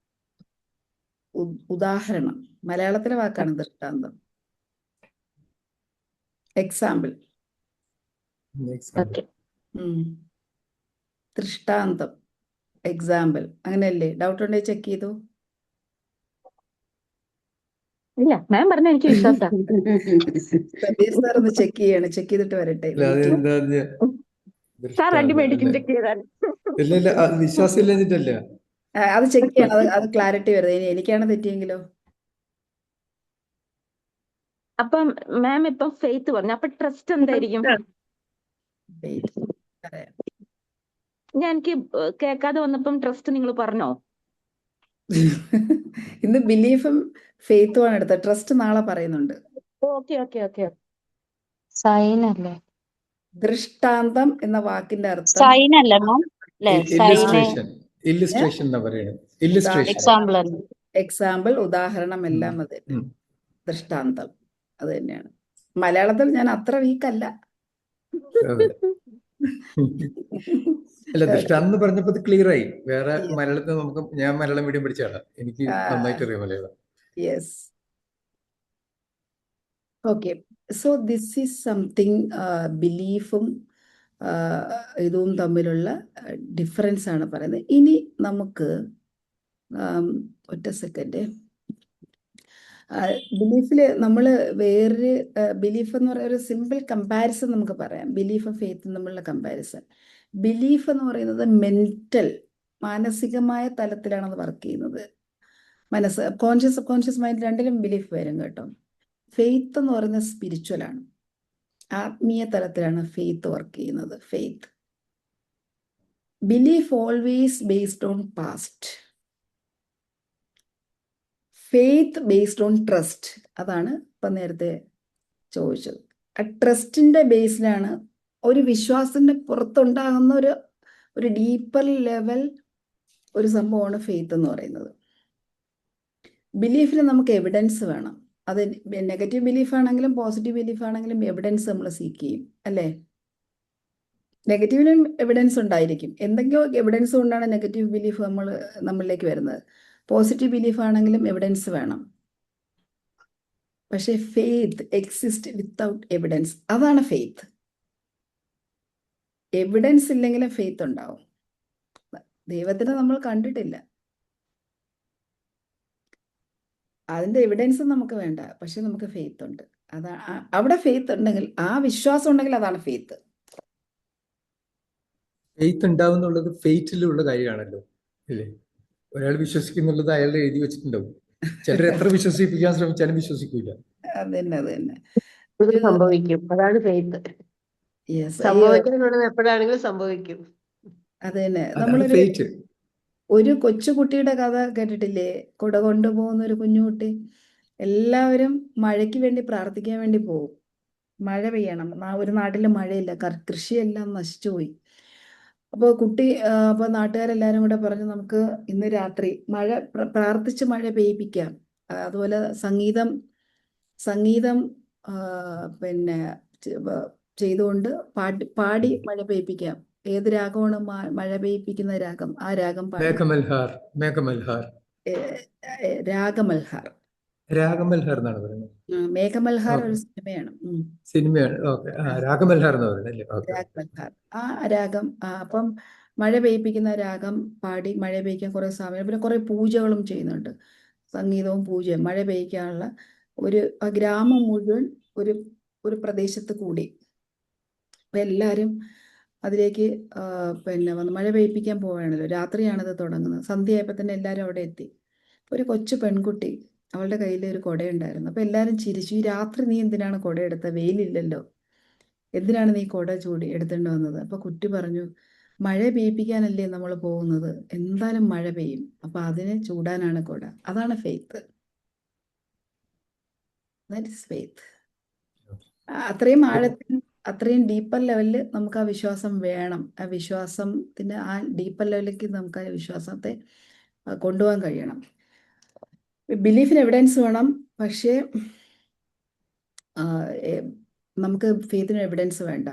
ഉദാഹരണം. മലയാളത്തിലെ വാക്കാണ് ദൃഷ്ടാന്തം. എക്സാമ്പിൾ. ദൃഷ്ടാന്തം, എക്സാമ്പിൾ, അങ്ങനെയല്ലേ? ഡൗട്ട് ഉണ്ടെങ്കിൽ ചെക്ക് ചെയ്തു. ഇല്ല, മാം പറഞ്ഞ എനിക്ക് വിശ്വാസം. സാർ ഒന്ന് ചെക്ക് ചെയ്യാണ്, ചെക്ക് ചെയ്തിട്ട് വരട്ടെ. സാർ അടിമേടിക്കും ചെക്ക് ചെയ്താൽ. വിശ്വാസം ഇല്ലെന്നിട്ടല്ല, അത് ചെക്ക് ചെയ്യണം, അത് ക്ലാരിറ്റി വരുന്നത്. എനിക്കാണ് തെറ്റിയെങ്കിലോ? അപ്പം മാം ഇപ്പൊ ഫെയ്ത്ത് പറഞ്ഞു, അപ്പൊ ട്രസ്റ്റ് എന്തായിരിക്കും? ഞാൻ എനിക്ക് കേൾക്കാതെ വന്നപ്പം ട്രസ്റ്റ് നിങ്ങൾ പറഞ്ഞോ? ഇന്ന് ബിലീഫും ഫെയ്ത്തും ആണ് എടുത്തത്. ട്രസ്റ്റ് നാളെ പറയുന്നുണ്ട്. സൈൻ അല്ലേ? ദൃഷ്ടാന്തം എന്ന വാക്കിന്റെ അർത്ഥം സൈൻ അല്ലേ മാം? ഇല്ലുസ്ട്രേഷൻ എന്നാ പറയുന്നത്. എക്സാമ്പിൾ, ഉദാഹരണം, എല്ലാം അത് തന്നെ. ദൃഷ്ടാന്തം അത് തന്നെയാണ്. മലയാളത്തിൽ ഞാൻ അത്ര വീക്കല്ല. അല്ല, ദൃഷ്ടാന്തം പറഞ്ഞപ്പോ ക്ലിയർ ആയി. വേറെ മലയാളത്തിൽ ഞാൻ മലയാളം മീഡിയം പഠിച്ചാണ്, എനിക്ക് നന്നായിട്ട് അറിയാം Malayalam. Yes, okay. So this is something. ബിലീഫും ഇതും തമ്മിലുള്ള ഡിഫറൻസ് ആണ് പറയുന്നത്. ഇനി നമുക്ക് ഒറ്റ സെക്കൻഡ്. ബിലീഫിൽ നമ്മൾ വേറൊരു ബിലീഫ് എന്ന് പറയുന്ന ഒരു സിമ്പിൾ കമ്പാരിസൺ നമുക്ക് പറയാം. ബിലീഫും ഫെയ്ത്തും തമ്മിലുള്ള കമ്പാരിസൺ. ബിലീഫ് എന്ന് പറയുന്നത് മെന്റൽ, മാനസികമായ തലത്തിലാണ് വർക്ക് ചെയ്യുന്നത്. മനസ്സ്, കോൺഷ്യസ് സബ് കോൺഷ്യസ് മൈൻഡ് രണ്ടിലും ബിലീഫ് വരും കേട്ടോ. ഫെയ്ത്ത് എന്ന് പറയുന്നത് സ്പിരിച്വൽ ആണ്, ആത്മീയ തലത്തിലാണ് ഫെയ്ത്ത് വർക്ക് ചെയ്യുന്നത്. Faith, belief always based on past, faith based on trust. അതാണ് ഇപ്പം നേരത്തെ ചോദിച്ചത്. ആ ട്രസ്റ്റിന്റെ ബേസിലാണ്, ഒരു വിശ്വാസത്തിന്റെ പുറത്തുണ്ടാകുന്ന ഒരു ഡീപ്പർ ലെവൽ ഒരു സംഭവമാണ് ഫെയ്ത്ത് എന്ന് പറയുന്നത്. ബിലീഫിന് നമുക്ക് എവിഡൻസ് വേണം. അത് നെഗറ്റീവ് ബിലീഫ് ആണെങ്കിലും പോസിറ്റീവ് ബിലീഫ് ആണെങ്കിലും എവിഡൻസ് നമ്മൾ സീക്ക് ചെയ്യും, അല്ലേ? നെഗറ്റീവിനും എവിഡൻസ് ഉണ്ടായിരിക്കും, എന്തെങ്കിലും എവിഡൻസ് കൊണ്ടാണ് നെഗറ്റീവ് ബിലീഫ് നമ്മളിലേക്ക് വരുന്നത്. പോസിറ്റീവ് ബിലീഫ് ആണെങ്കിലും എവിഡൻസ് വേണം. പക്ഷേ ഫെയ്ത്ത് എക്സിസ്റ്റ് വിത്തൗട്ട് എവിഡൻസ്, അതാണ് ഫെയ്ത്ത്. എവിഡൻസ് ഇല്ലെങ്കിലും ഫെയ്ത്ത് ഉണ്ടാവും. ദൈവത്തിനെ നമ്മൾ കണ്ടിട്ടില്ല, അതിന്റെ എവിഡൻസ് നമുക്ക് വേണ്ട, പക്ഷെ നമുക്ക് ഫെയ്ത്ത് ഉണ്ട്. അതാ അവിടെ ഫെയ്ത്ത് ഉണ്ടെങ്കിൽ, ആ വിശ്വാസം ഉണ്ടെങ്കിൽ അതാണ് ഫെയ്ത്ത്. ഫെയ്ത്ത് ഉണ്ടാവുന്നുള്ളത് ഫെയ്റ്റിലുള്ള കാര്യമാണല്ലോ, അല്ലേ? ഒരാൾ വിശ്വസിക്കുന്നുള്ളത് അയാളുടെ എഴുതി വെച്ചിട്ടുണ്ടാവും. ചിലർ എത്ര വിശ്വസിപ്പിക്കാൻ ശ്രമിച്ചാലും വിശ്വസിക്കൂല. അതന്നെ ഇത് സംഭവിക്കും, അതാണ് ഫെയ്ത്ത്. യെസ്. സംഭവിക്കാനുള്ളത് എപ്പോഴാണെങ്കിലും സംഭവിക്കും. അതന്നെ. അതാണ് നമ്മളൊരു ഫെയ്റ്റ്. ഒരു കൊച്ചുകുട്ടിയുടെ കഥ കേട്ടിട്ടില്ലേ? കുട കൊണ്ടുപോകുന്ന ഒരു കുഞ്ഞുകുട്ടി. എല്ലാവരും മഴയ്ക്ക് വേണ്ടി പ്രാർത്ഥിക്കാൻ വേണ്ടി പോകും. മഴ പെയ്യണം, ഒരു നാട്ടിൽ മഴയില്ല, കൃഷിയെല്ലാം നശിച്ചുപോയി. അപ്പോൾ അപ്പോൾ നാട്ടുകാരെല്ലാവരും കൂടെ പറഞ്ഞു, നമുക്ക് ഇന്ന് രാത്രി പ്രാർത്ഥിച്ച് മഴ പെയ്യിപ്പിക്കാം. അതുപോലെ സംഗീതം പിന്നെ ചെയ്തുകൊണ്ട് പാടി മഴ പെയ്യിപ്പിക്കാം. ഏത് രാഗമാണ് മഴ പെയ്യിപ്പിക്കുന്ന രാഗം? ആ രാഗം പാടി. മേഘമൽഹാർ എന്നാണ് പറയുന്നത്. മേഘമൽഹാർ ഒരു സിനിമയാണ്. സിനിമയാണ്. ഓക്കെ, രാഗമൽഹാർ എന്ന് പറയുന്നത്. രാഗമൽഹാർ, ആ രാഗം. അപ്പം മഴ പെയ്യിപ്പിക്കുന്ന രാഗം പാടി മഴ പെയ്യിക്കാൻ കുറെ സമയം, പിന്നെ കുറെ പൂജകളും ചെയ്യുന്നുണ്ട്. സംഗീതവും പൂജയും മഴ പെയ്യിക്കാനുള്ള ആ ഗ്രാമം മുഴുവൻ ഒരു പ്രദേശത്ത് കൂടി. അപ്പം എല്ലാവരും അതിലേക്ക് പിന്നെ വന്ന് മഴ പെയ്യിപ്പിക്കാൻ പോവുകയാണല്ലോ. രാത്രിയാണത് തുടങ്ങുന്നത്. സന്ധ്യയായപ്പോൾ തന്നെ എല്ലാവരും അവിടെ എത്തി. ഒരു കൊച്ചു പെൺകുട്ടി, അവളുടെ കയ്യിൽ ഒരു കുടയുണ്ടായിരുന്നു. അപ്പം എല്ലാവരും ചിരിച്ചു, ഈ രാത്രി നീ എന്തിനാണ് കുട എടുത്തത്? വെയിലില്ലല്ലോ, എന്തിനാണ് നീ കുട എടുത്തുകൊണ്ട് വന്നത്? അപ്പോൾ കുട്ടി പറഞ്ഞു, മഴ പെയ്യിപ്പിക്കാനല്ലേ നമ്മൾ പോകുന്നത്, എന്തായാലും മഴ പെയ്യും, അപ്പം അതിനെ ചൂടാനാണ് കുട. അതാണ് ഫെയ്ത്ത്. That is faith. അത്രയും ആഴത്തിൽ, അത്രയും ഡീപ്പർ ലെവലിൽ നമുക്ക് ആ വിശ്വാസം വേണം. ആ വിശ്വാസത്തിന്, ആ ഡീപ്പർ ലെവലിലേക്ക് നമുക്ക് ആ വിശ്വാസത്തെ കൊണ്ടുപോകാൻ കഴിയണം. ബിലീഫിന് എവിഡൻസ് വേണം, പക്ഷേ നമുക്ക് ഫെയ്ത്തിന് എവിഡൻസ് വേണ്ട.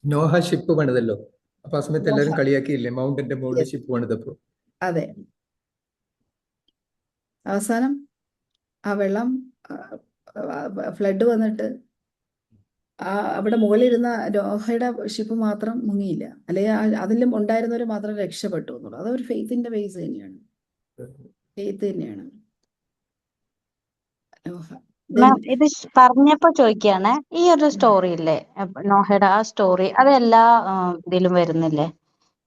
നോഹ ഷിപ്പ് പണിതല്ലോ, അപ്പൊ ആ സമയത്ത് എല്ലാവരും കളിയാക്കിയില്ലേ മൗണ്ടന്റെ മുകളിൽ ഷിപ്പ് പണിതപ്പോ? അതെ. അവസാനം ആ വെള്ളം, ഫ്ലഡ് വന്നിട്ട് അവിടെ മുകളിലിരുന്ന നോഹയുടെ ഷിപ്പ് മാത്രം മുങ്ങിയില്ല, അല്ലെങ്കിൽ അതിലും ഉണ്ടായിരുന്നവർ മാത്രം രക്ഷപ്പെട്ടു എന്നുള്ളത്. അതൊരു ഫെയ്ത്തിന്റെ ബേസ് തന്നെയാണ്, ഫെയ്ത്ത് തന്നെയാണ് നോഹ. മാം, ഇത് പറഞ്ഞപ്പോ ചോദിക്കുകയാണ്, ഈ ഒരു സ്റ്റോറി ഇല്ലേ, നോഹയുടെ ആ സ്റ്റോറി, അത് എല്ലാ ഇതിലും വരുന്നില്ലേ?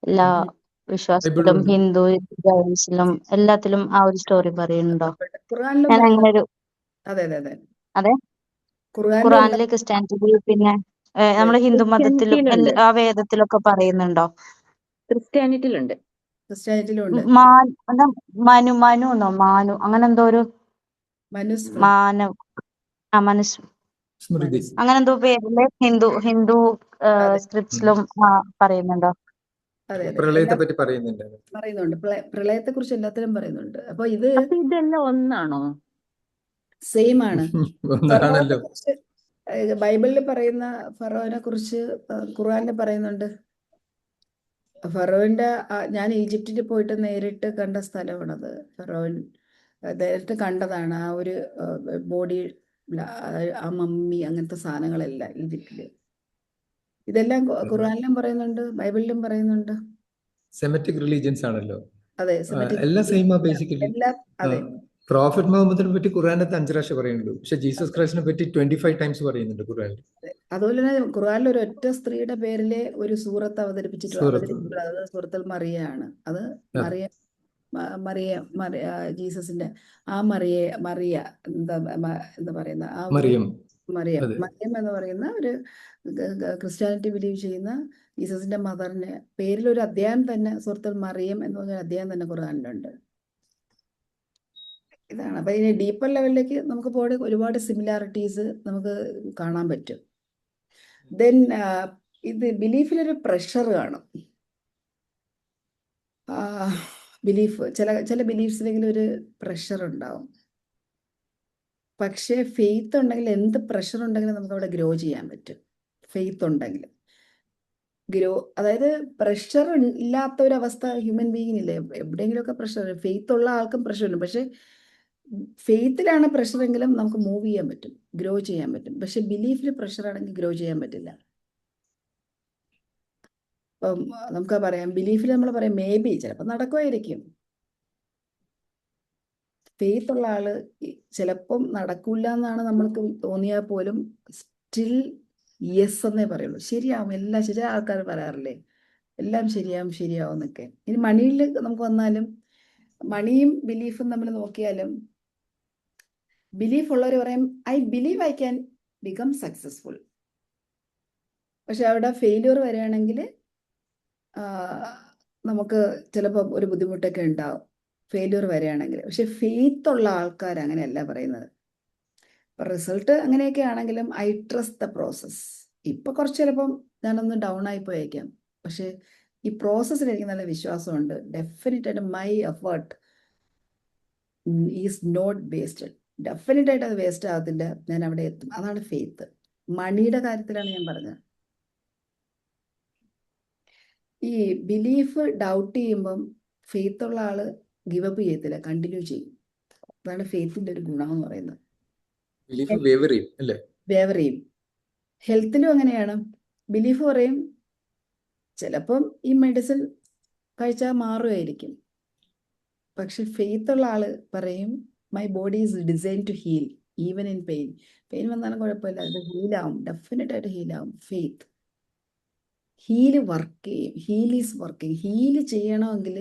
എല്ലാ വിശ്വാസത്തിലും, ഹിന്ദു, ജൈനിസിലും എല്ലാത്തിലും ആ ഒരു സ്റ്റോറി പറയുന്നുണ്ടോ? ഖുർആനിലും ഞാൻ അങ്ങനെ ഒരു അതെ, ഖുർആനില്, ക്രിസ്ത്യാനിറ്റി, പിന്നെ നമ്മള് ഹിന്ദു മതത്തിലും ആ വേദത്തിലൊക്കെ പറയുന്നുണ്ടോ? ക്രിസ്ത്യാനിറ്റിയിലുണ്ട്. മാനു അങ്ങനെ എന്തോ ഒരു സ്മൃതി, അങ്ങനെ എന്തോ പേരില് ഹിന്ദു സ്ക്രിപ്റ്റ്സിലും പറയുന്നുണ്ടോ? പ്രളയത്തെ പറ്റി പറയുന്നുണ്ട്. പ്രളയത്തെ കുറിച്ച് എല്ലാത്തിലും പറയുന്നുണ്ട്. അപ്പൊ ഇതെല്ലാം ഒന്നാണോ? സെയിം ആണ്. ഒന്നാണല്ലോ. ബൈബിളിൽ പറയുന്ന ഫറോവിനെ കുറിച്ച് ഖുർആനിൽ പറയുന്നുണ്ട്. ഫറോവിന്റെ, ഞാൻ ഈജിപ്തിൽ പോയിട്ട് നേരിട്ട് കണ്ട സ്ഥലമാണത്. ഫറോവൻ നേരിട്ട് കണ്ടതാണ് ആ ഒരു ബോഡി, ആ മമ്മി, അങ്ങനത്തെ സാധനങ്ങളെല്ലാം ഈജിപ്തില്. ഇതെല്ലാം ഖുർആനിലും പറയുന്നുണ്ട്, ബൈബിളിലും പറയുന്നുണ്ട്. സെമറ്റിക് റിലീജിയൻസ് ആണല്ലോ. അതെ, എല്ലാം സെയിം ആ ബേസിക്കലി. അതെ. പ്രോഫറ്റ് മുഹമ്മദിനെ പറ്റി ഖുർആനകത്ത് 5 പ്രാവശ്യം പറയുന്നുള്ളൂ, പക്ഷെ ജീസസ് ക്രൈസ്റ്റിനെ പറ്റി 25 ടൈംസ് പറയുന്നുണ്ട് ഖുർആനിൽ. അതുപോലെ തന്നെ ഖുർആനിൽ ഒരു ഒറ്റ സ്ത്രീയുടെ പേരിലെ ഒരു സൂറത്ത് സൂറത്ത് അത് സൂറത്തുൽ മറിയയാണ്. അത് അതെ. മറിയ ജീസസിന്റെ ആ മറിയ എന്താ പറയുന്ന ആ ഒരു മറിയം മറിയം അതെ എന്ന് പറയുന്ന ഒരു ക്രിസ്ത്യാനിറ്റി ബിലീവ് ചെയ്യുന്ന ജീസസിന്റെ മദറിന്റെ പേരിൽ ഒരു അധ്യായം തന്നെ സൂറത്തുൽ മറിയം എന്ന് പറഞ്ഞ അധ്യായം തന്നെ ഖുർആനിലുണ്ട്. ഇതാണ്. അപ്പൊ ഇനി ഡീപ്പർ ലെവലിലേക്ക് നമുക്ക് പോയി ഒരുപാട് സിമിലാരിറ്റീസ് നമുക്ക് കാണാൻ പറ്റും. ദെൻ ഇത് ബിലീഫിലൊരു പ്രഷർ കാണും. ബിലീഫ് ചില ബിലീഫ്സിലെങ്കിലും ഒരു പ്രഷർ ഉണ്ടാവും. പക്ഷേ ഫെയ്ത്ത് ഉണ്ടെങ്കിൽ എന്ത് പ്രഷർ ഉണ്ടെങ്കിലും നമുക്ക് അവിടെ ഗ്രോ ചെയ്യാൻ പറ്റും. ഫെയ്ത്ത് ഉണ്ടെങ്കിൽ അതായത് പ്രഷർ ഇല്ലാത്ത ഒരു അവസ്ഥ ഹ്യൂമൻ ബീയിങ്ങില്ലേ. എവിടെയെങ്കിലുമൊക്കെ പ്രഷർ, ഫെയ്ത്ത് ഉള്ള ആൾക്കും പ്രഷർ ഉണ്ട്. പക്ഷെ ഫെയ്ത്തിലാണ് പ്രഷർ എങ്കിലും നമുക്ക് മൂവ് ചെയ്യാൻ പറ്റും, ഗ്രോ ചെയ്യാൻ പറ്റും. പക്ഷെ ബിലീഫിൽ പ്രഷർ ആണെങ്കിൽ ഗ്രോ ചെയ്യാൻ പറ്റില്ല. ഇപ്പം നമുക്ക് പറയാം, ബിലീഫിൽ നമ്മൾ പറയാം മേ ബി ചിലപ്പോൾ നടക്കുമായിരിക്കും. ഫെയ്ത്ത് ഉള്ള ആള് ചിലപ്പം നടക്കില്ല എന്നാണ് നമ്മൾക്ക് തോന്നിയാൽ പോലും സ്റ്റിൽ യെസ് എന്നേ പറയുള്ളൂ. ശരിയാവും, എല്ലാം ശരി. ആൾക്കാർ പറയാറില്ലേ എല്ലാം ശരിയാവും എന്നൊക്കെ. ഇനി മണിയിൽ നമുക്ക് വന്നാലും മണിയും ബിലീഫും നമ്മൾ നോക്കിയാലും ബിലീഫ് ഉള്ളവർ പറയും I believe I can become successful. പക്ഷെ അവിടെ ഫെയിലിയർ വരികയാണെങ്കിൽ നമുക്ക് ചിലപ്പോൾ ഒരു ബുദ്ധിമുട്ടൊക്കെ ഉണ്ടാവും ഫെയിലിയർ വരികയാണെങ്കിൽ. പക്ഷെ ഫെയ്ത്ത് ഉള്ള ആൾക്കാർ അങ്ങനെയല്ല പറയുന്നത്. ഇപ്പം റിസൾട്ട് അങ്ങനെയൊക്കെ ആണെങ്കിലും ഐ ട്രസ്റ്റ് ദ പ്രോസസ്. ഇപ്പം കുറച്ച് ചിലപ്പം ഞാനൊന്ന് ഡൗൺ ആയി പോയേക്കാം, പക്ഷെ ഈ പ്രോസസ്സിൽ എനിക്ക് നല്ല വിശ്വാസമുണ്ട്. ഡെഫിനറ്റ് ആയിട്ട് my effort is not wasted. Definite ആയിട്ട് അത് വേസ്റ്റ് ആകത്തില്ല, ഞാൻ അവിടെ എത്തും. അതാണ് ഫെയ്ത്ത്. മണിയുടെ കാര്യത്തിലാണ് ഞാൻ പറഞ്ഞത്. ഈ ബിലീഫ് ഡൗട്ട് ചെയ്യുമ്പം ഫെയ്ത്ത് ഉള്ള ആള് ഗിവപ്പ് ചെയ്യത്തില്ല, കണ്ടിന്യൂ ചെയ്യും. അതാണ് ഫെയ്ത്തിന്റെ ഒരു ഗുണം എന്ന് പറയുന്നത്. ബിലീഫ് വേവർ ചെയ്യും അല്ലേ? വേവർ ചെയ്യും. ഹെൽത്തിലും അങ്ങനെയാണ്. ബിലീഫ് പറയും ചിലപ്പം ഈ മെഡിസിൻ കഴിച്ചാൽ മാറുമായിരിക്കും, പക്ഷെ ഫെയ്ത്ത് ഉള്ള ആള് പറയും my body is design to heal even in pain. Pain വന്നാലും കുഴപ്പമില്ല, അത് ഹീലാവും, ഡെഫിനറ്റ് ആയിട്ട് ഹീലാവും. ഫെയ്ത്ത് ഹീല് വർക്ക് ചെയ്യും. Heal is working. ഹീല് ചെയ്യണമെങ്കിൽ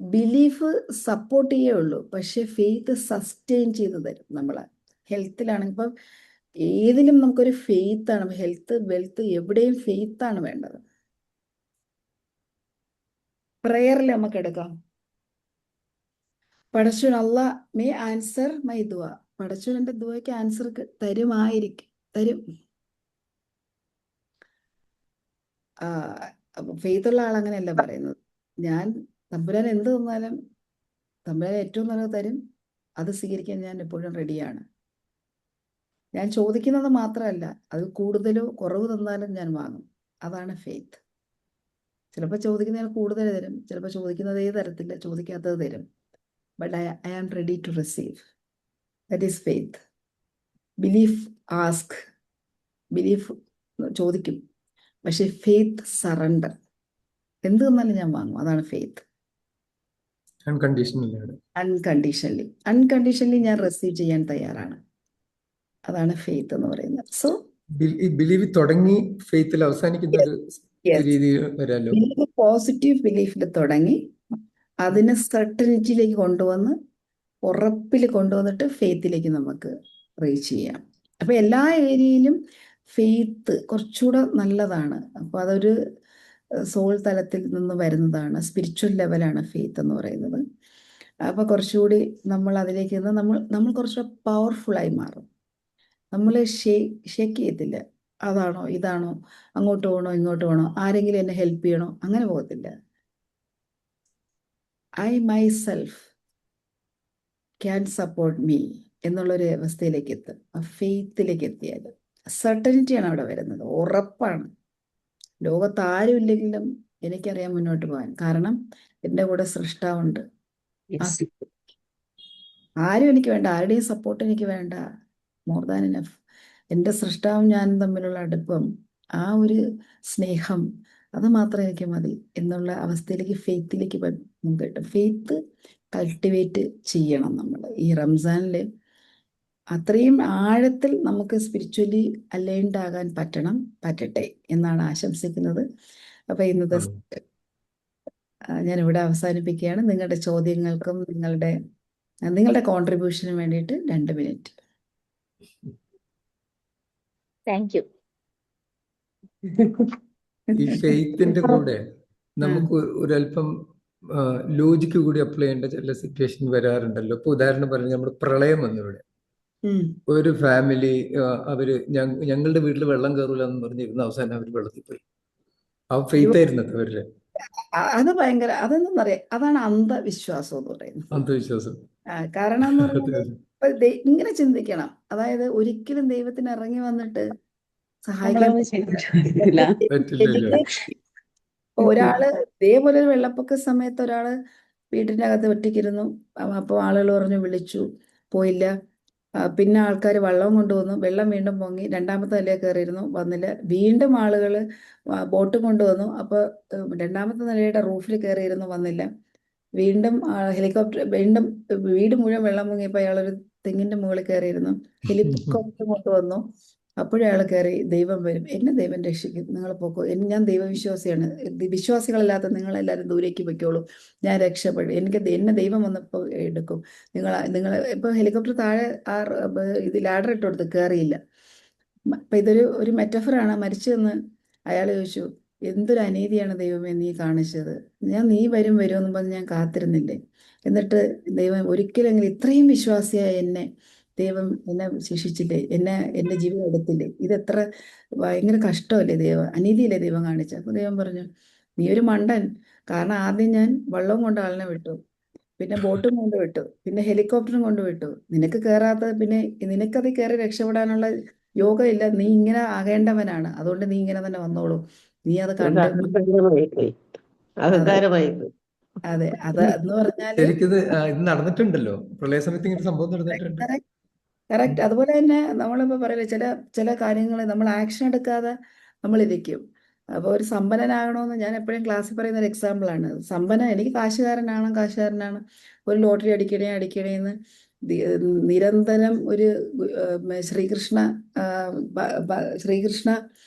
ബിലീഫ് സപ്പോർട്ട് ചെയ്യേ ഉള്ളൂ, പക്ഷെ ഫെയ്ത്ത് സസ്റ്റെയിൻ ചെയ്ത് തരും നമ്മളെ. ഹെൽത്തിലാണെങ്കിൽ ഇപ്പം ഏതിലും നമുക്കൊരു ഫെയ്ത്താണ്. ഹെൽത്ത്, വെൽത്ത്, എവിടെയും ഫെയ്ത്താണ് വേണ്ടത്. പ്രേയറിൽ നമുക്ക് എടുക്കാം. പടച്ചോൻ അല്ലാ മേ ആൻസർ മൈ ദുവ. പടച്ചോൻ എൻ്റെ ദുവയ്ക്ക് ആൻസർ തരും. ഫെയ്ത്തുള്ള ആൾ അങ്ങനെയല്ല പറയുന്നത്. ഞാൻ തമ്പുരാൻ എന്ത് തന്നാലും തമ്പുരാൻ ഏറ്റവും നല്ലത് തരും, അത് സ്വീകരിക്കാൻ ഞാൻ എപ്പോഴും റെഡിയാണ്. ഞാൻ ചോദിക്കുന്നത് മാത്രമല്ല, അത് കൂടുതലോ കുറവ് തന്നാലും ഞാൻ വാങ്ങും. അതാണ് ഫെയ്ത്ത്. ചിലപ്പോൾ ചോദിക്കുന്നതിന് കൂടുതൽ തരും, ചിലപ്പോൾ ചോദിക്കുന്നതേ തരത്തില്ല, ചോദിക്കാത്തത് തരും. But I am ready to receive. That is faith. Belief ask, belief ചോദിക്കും, പക്ഷെ ഫെയ്ത്ത് സറണ്ടർ. എന്ത് തന്നാലും ഞാൻ വാങ്ങും. അതാണ് ഫെയ്ത്ത്. അൺകണ്ടീഷണലി ഞാൻ റിസീവ് ചെയ്യാൻ തയ്യാറാണ്. അതാണ് ഫെയ്ത്ത് എന്ന് പറയുന്നത്. സോ ബിലീവ് തുടങ്ങി ഫെയ്ത്തിൽ അവസാനിക്കുന്ന ഒരു രീതി വരാലോ. പോസിറ്റീവ് ബിലീഫിൽ തുടങ്ങി അതിനെ സർട്ടനിറ്റിയിലേക്ക് കൊണ്ടുവന്ന് ഉറപ്പിൽ കൊണ്ടുവന്നിട്ട് ഫെയ്ത്തിലേക്ക് നമുക്ക് റീച്ച് ചെയ്യാം. അപ്പൊ എല്ലാ ഏരിയയിലും ഫെയ്ത്ത് കുറച്ചുകൂടെ നല്ലതാണ്. അപ്പോൾ അതൊരു സോൾ തലത്തിൽ നിന്ന് വരുന്നതാണ്, സ്പിരിച്വൽ ലെവലാണ് ഫെയ്ത്ത് എന്ന് പറയുന്നത്. അപ്പോൾ കുറച്ചുകൂടി നമ്മൾ അതിലേക്ക് നമ്മൾ കുറച്ചുകൂടെ പവർഫുള്ളായി മാറും. നമ്മൾ ഷേക്ക് ചെയ്യത്തില്ല. അതാണോ ഇതാണോ, അങ്ങോട്ട് പോകണോ ഇങ്ങോട്ട് പോകണോ, ആരെങ്കിലും എന്നെ ഹെൽപ്പ് ചെയ്യണോ, അങ്ങനെ പോകത്തില്ല. I myself can support me എന്നുള്ളൊരു അവസ്ഥയിലേക്ക് എത്തും. ആ ഫെയ്ത്തിലേക്ക് എത്തിയാൽ സർട്ടനിറ്റിയാണ് അവിടെ വരുന്നത്, ഉറപ്പാണ്. ലോകത്ത് ആരുമില്ലെങ്കിലും എനിക്കറിയാം മുന്നോട്ട് പോകാൻ, കാരണം എൻ്റെ കൂടെ സൃഷ്ടാവുണ്ട്. ആരും എനിക്ക് വേണ്ട, ആരുടെയും സപ്പോർട്ട് എനിക്ക് വേണ്ട. More than enough. എൻ്റെ സൃഷ്ടാവും ഞാനും തമ്മിലുള്ള അടുപ്പം, ആ ഒരു സ്നേഹം, അത് മാത്രം എനിക്ക് മതി എന്നുള്ള അവസ്ഥയിലേക്ക് ഫെയ്ത്തിലേക്ക് നമുക്ക് കിട്ടും. ഫെയ്ത്ത് കൾട്ടിവേറ്റ് ചെയ്യണം നമ്മൾ. ഈ റംസാനിൽ അത്രയും ആഴത്തിൽ നമുക്ക് സ്പിരിച്വലി അലൈൻഡ് ആകാൻ പറ്റട്ടെ എന്നാണ് ആശംസിക്കുന്നത്. അപ്പൊ ഇന്നത്തെ ഞാനിവിടെ അവസാനിപ്പിക്കുകയാണ്. നിങ്ങളുടെ ചോദ്യങ്ങൾക്കും നിങ്ങളുടെ കോൺട്രിബ്യൂഷനും വേണ്ടിയിട്ട് 2 മിനിറ്റ്. Thank you. ഈ ഫെയ്ത്തിന്റെ കൂടെ നമുക്ക് ഒരല്പം ലോജിക്ക് കൂടി അപ്ലൈ ചെയ്യേണ്ട ചില സിറ്റുവേഷൻ വരാറുണ്ടല്ലോ. ഇപ്പൊ ഉദാഹരണം പറഞ്ഞാൽ നമ്മുടെ പ്രളയം വന്നു ഇവിടെ. ഒരു ഫാമിലി ഞങ്ങളുടെ വീട്ടിൽ വെള്ളം കയറൂല എന്ന് പറഞ്ഞിരുന്ന അവസാനം അവർ വെള്ളത്തിൽ പോയി. ആ ഫെയ്ത്ത് ആയിരുന്നു അവരുടെ. അത് ഭയങ്കര അതെന്താന്നറിയാം, അതാണ് അന്ധവിശ്വാസം എന്ന് പറയുന്നത്. അന്ധവിശ്വാസം. കാരണം എന്ന് പറയുന്നത് ഇങ്ങനെ ചിന്തിക്കണം, അതായത് ഒരിക്കലും ദൈവത്തിന് ഇറങ്ങി വന്നിട്ട് സഹായിക്കാൻ പറ്റില്ലല്ലോ. ഒരാള് ഇതേപോലെ ഒരു വെള്ളപ്പൊക്ക സമയത്ത് ഒരാള് വീട്ടിന്റെ അകത്ത് ഒറ്റയ്ക്കിരുന്നു. അപ്പോൾ ആളുകൾ പറഞ്ഞു, വിളിച്ചു, പോയില്ല. പിന്നെ ആൾക്കാർ വെള്ളം കൊണ്ടുവന്നു, വെള്ളം വീണ്ടും പൊങ്ങി, 2ാമത്തെ നിലയിൽ കയറിയിരുന്നു, വന്നില്ല. വീണ്ടും ആളുകൾ ബോട്ട് കൊണ്ടുവന്നു, അപ്പോൾ 2ാമത്തെ നിലയുടെ റൂഫിൽ കയറിയിരുന്നു, വന്നില്ല. വീണ്ടും ഹെലികോപ്റ്റർ, വീണ്ടും വീട് മുഴുവൻ വെള്ളം പൊങ്ങിയപ്പോൾ അയാളൊരു തെങ്ങിന്റെ മുകളിൽ കയറിയിരുന്നു, ഹെലികോപ്റ്റർ കൊണ്ടുവന്നു. അപ്പോഴും അയാൾ കയറി, ദൈവം വരും, എന്നെ ദൈവം രക്ഷിക്കും, നിങ്ങൾ പോക്കോ, ഞാൻ ദൈവവിശ്വാസിയാണ്, വിശ്വാസികളല്ലാത്ത നിങ്ങളെല്ലാവരും ദൂരേക്ക് പൊയ്ക്കോളൂ, ഞാൻ രക്ഷപ്പെടും, എന്നെ ദൈവം വന്നപ്പോൾ എടുക്കും. നിങ്ങൾ ഇപ്പോൾ ഹെലികോപ്റ്റർ താഴെ ഇത് ലാഡർ ഇട്ട് കൊടുത്ത് കയറിയില്ല. അപ്പം ഒരു മെറ്റഫറാണ്. മരിച്ചെന്ന് അയാൾ ചോദിച്ചു, എന്തൊരു അനീതിയാണ് ദൈവമേ നീ കാണിച്ചത്, നീ വരുമെന്ന് പറഞ്ഞ് ഞാൻ കാത്തിരുന്നില്ലേ, എന്നിട്ട് ദൈവം ഒരിക്കലെങ്കിലും ഇത്രയും വിശ്വാസിയായ ദൈവം എന്നെ ശിക്ഷിച്ചില്ലേ, എൻ്റെ ജീവൻ എടുത്തില്ലേ, ഇതെത്ര ഭയങ്കര കഷ്ടമല്ലേ ദൈവം, അനീതിയല്ലേ ദൈവം കാണിച്ച. അപ്പോൾ ദൈവം പറഞ്ഞു, നീ ഒരു മണ്ടൻ, കാരണം ആദ്യം ഞാൻ വെള്ളവും കൊണ്ട് ആളിനെ വിട്ടു, പിന്നെ ബോട്ടും കൊണ്ട് വിട്ടു, പിന്നെ ഹെലികോപ്റ്ററും കൊണ്ട് വിട്ടു, നിനക്ക് കയറാത്തത്, പിന്നെ നിനക്കത് കയറി രക്ഷപ്പെടാനുള്ള യോഗമില്ല, നീ ഇങ്ങനെ ആകേണ്ടവനാണ്, അതുകൊണ്ട് നീ ഇങ്ങനെ തന്നെ വന്നോളൂ, നീ അത് കണ്ട്. അതെ, അത് എന്ന് പറഞ്ഞാൽ ശരിക്കും ഇത് നടന്നിട്ടുണ്ടല്ലോ, പ്രളയ സമയത്ത് ഇങ്ങനെ സംഭവം നടന്നിട്ടുണ്ട്. കറക്റ്റ്. അതുപോലെ തന്നെ നമ്മളിപ്പോൾ പറയില്ലേ, ചില കാര്യങ്ങൾ നമ്മൾ ആക്ഷൻ എടുക്കാതെ നമ്മളിരിക്കും. അപ്പോൾ ഒരു സമ്പന്നനാകണമെന്ന് ഞാൻ എപ്പോഴും ക്ലാസ്സിൽ പറയുന്ന ഒരു എക്സാമ്പിളാണ്. എനിക്ക് കാശുകാരനാണ്, ഒരു ലോട്ടറി അടിക്കണേന്ന് നിരന്തരം ഒരു ശ്രീകൃഷ്ണ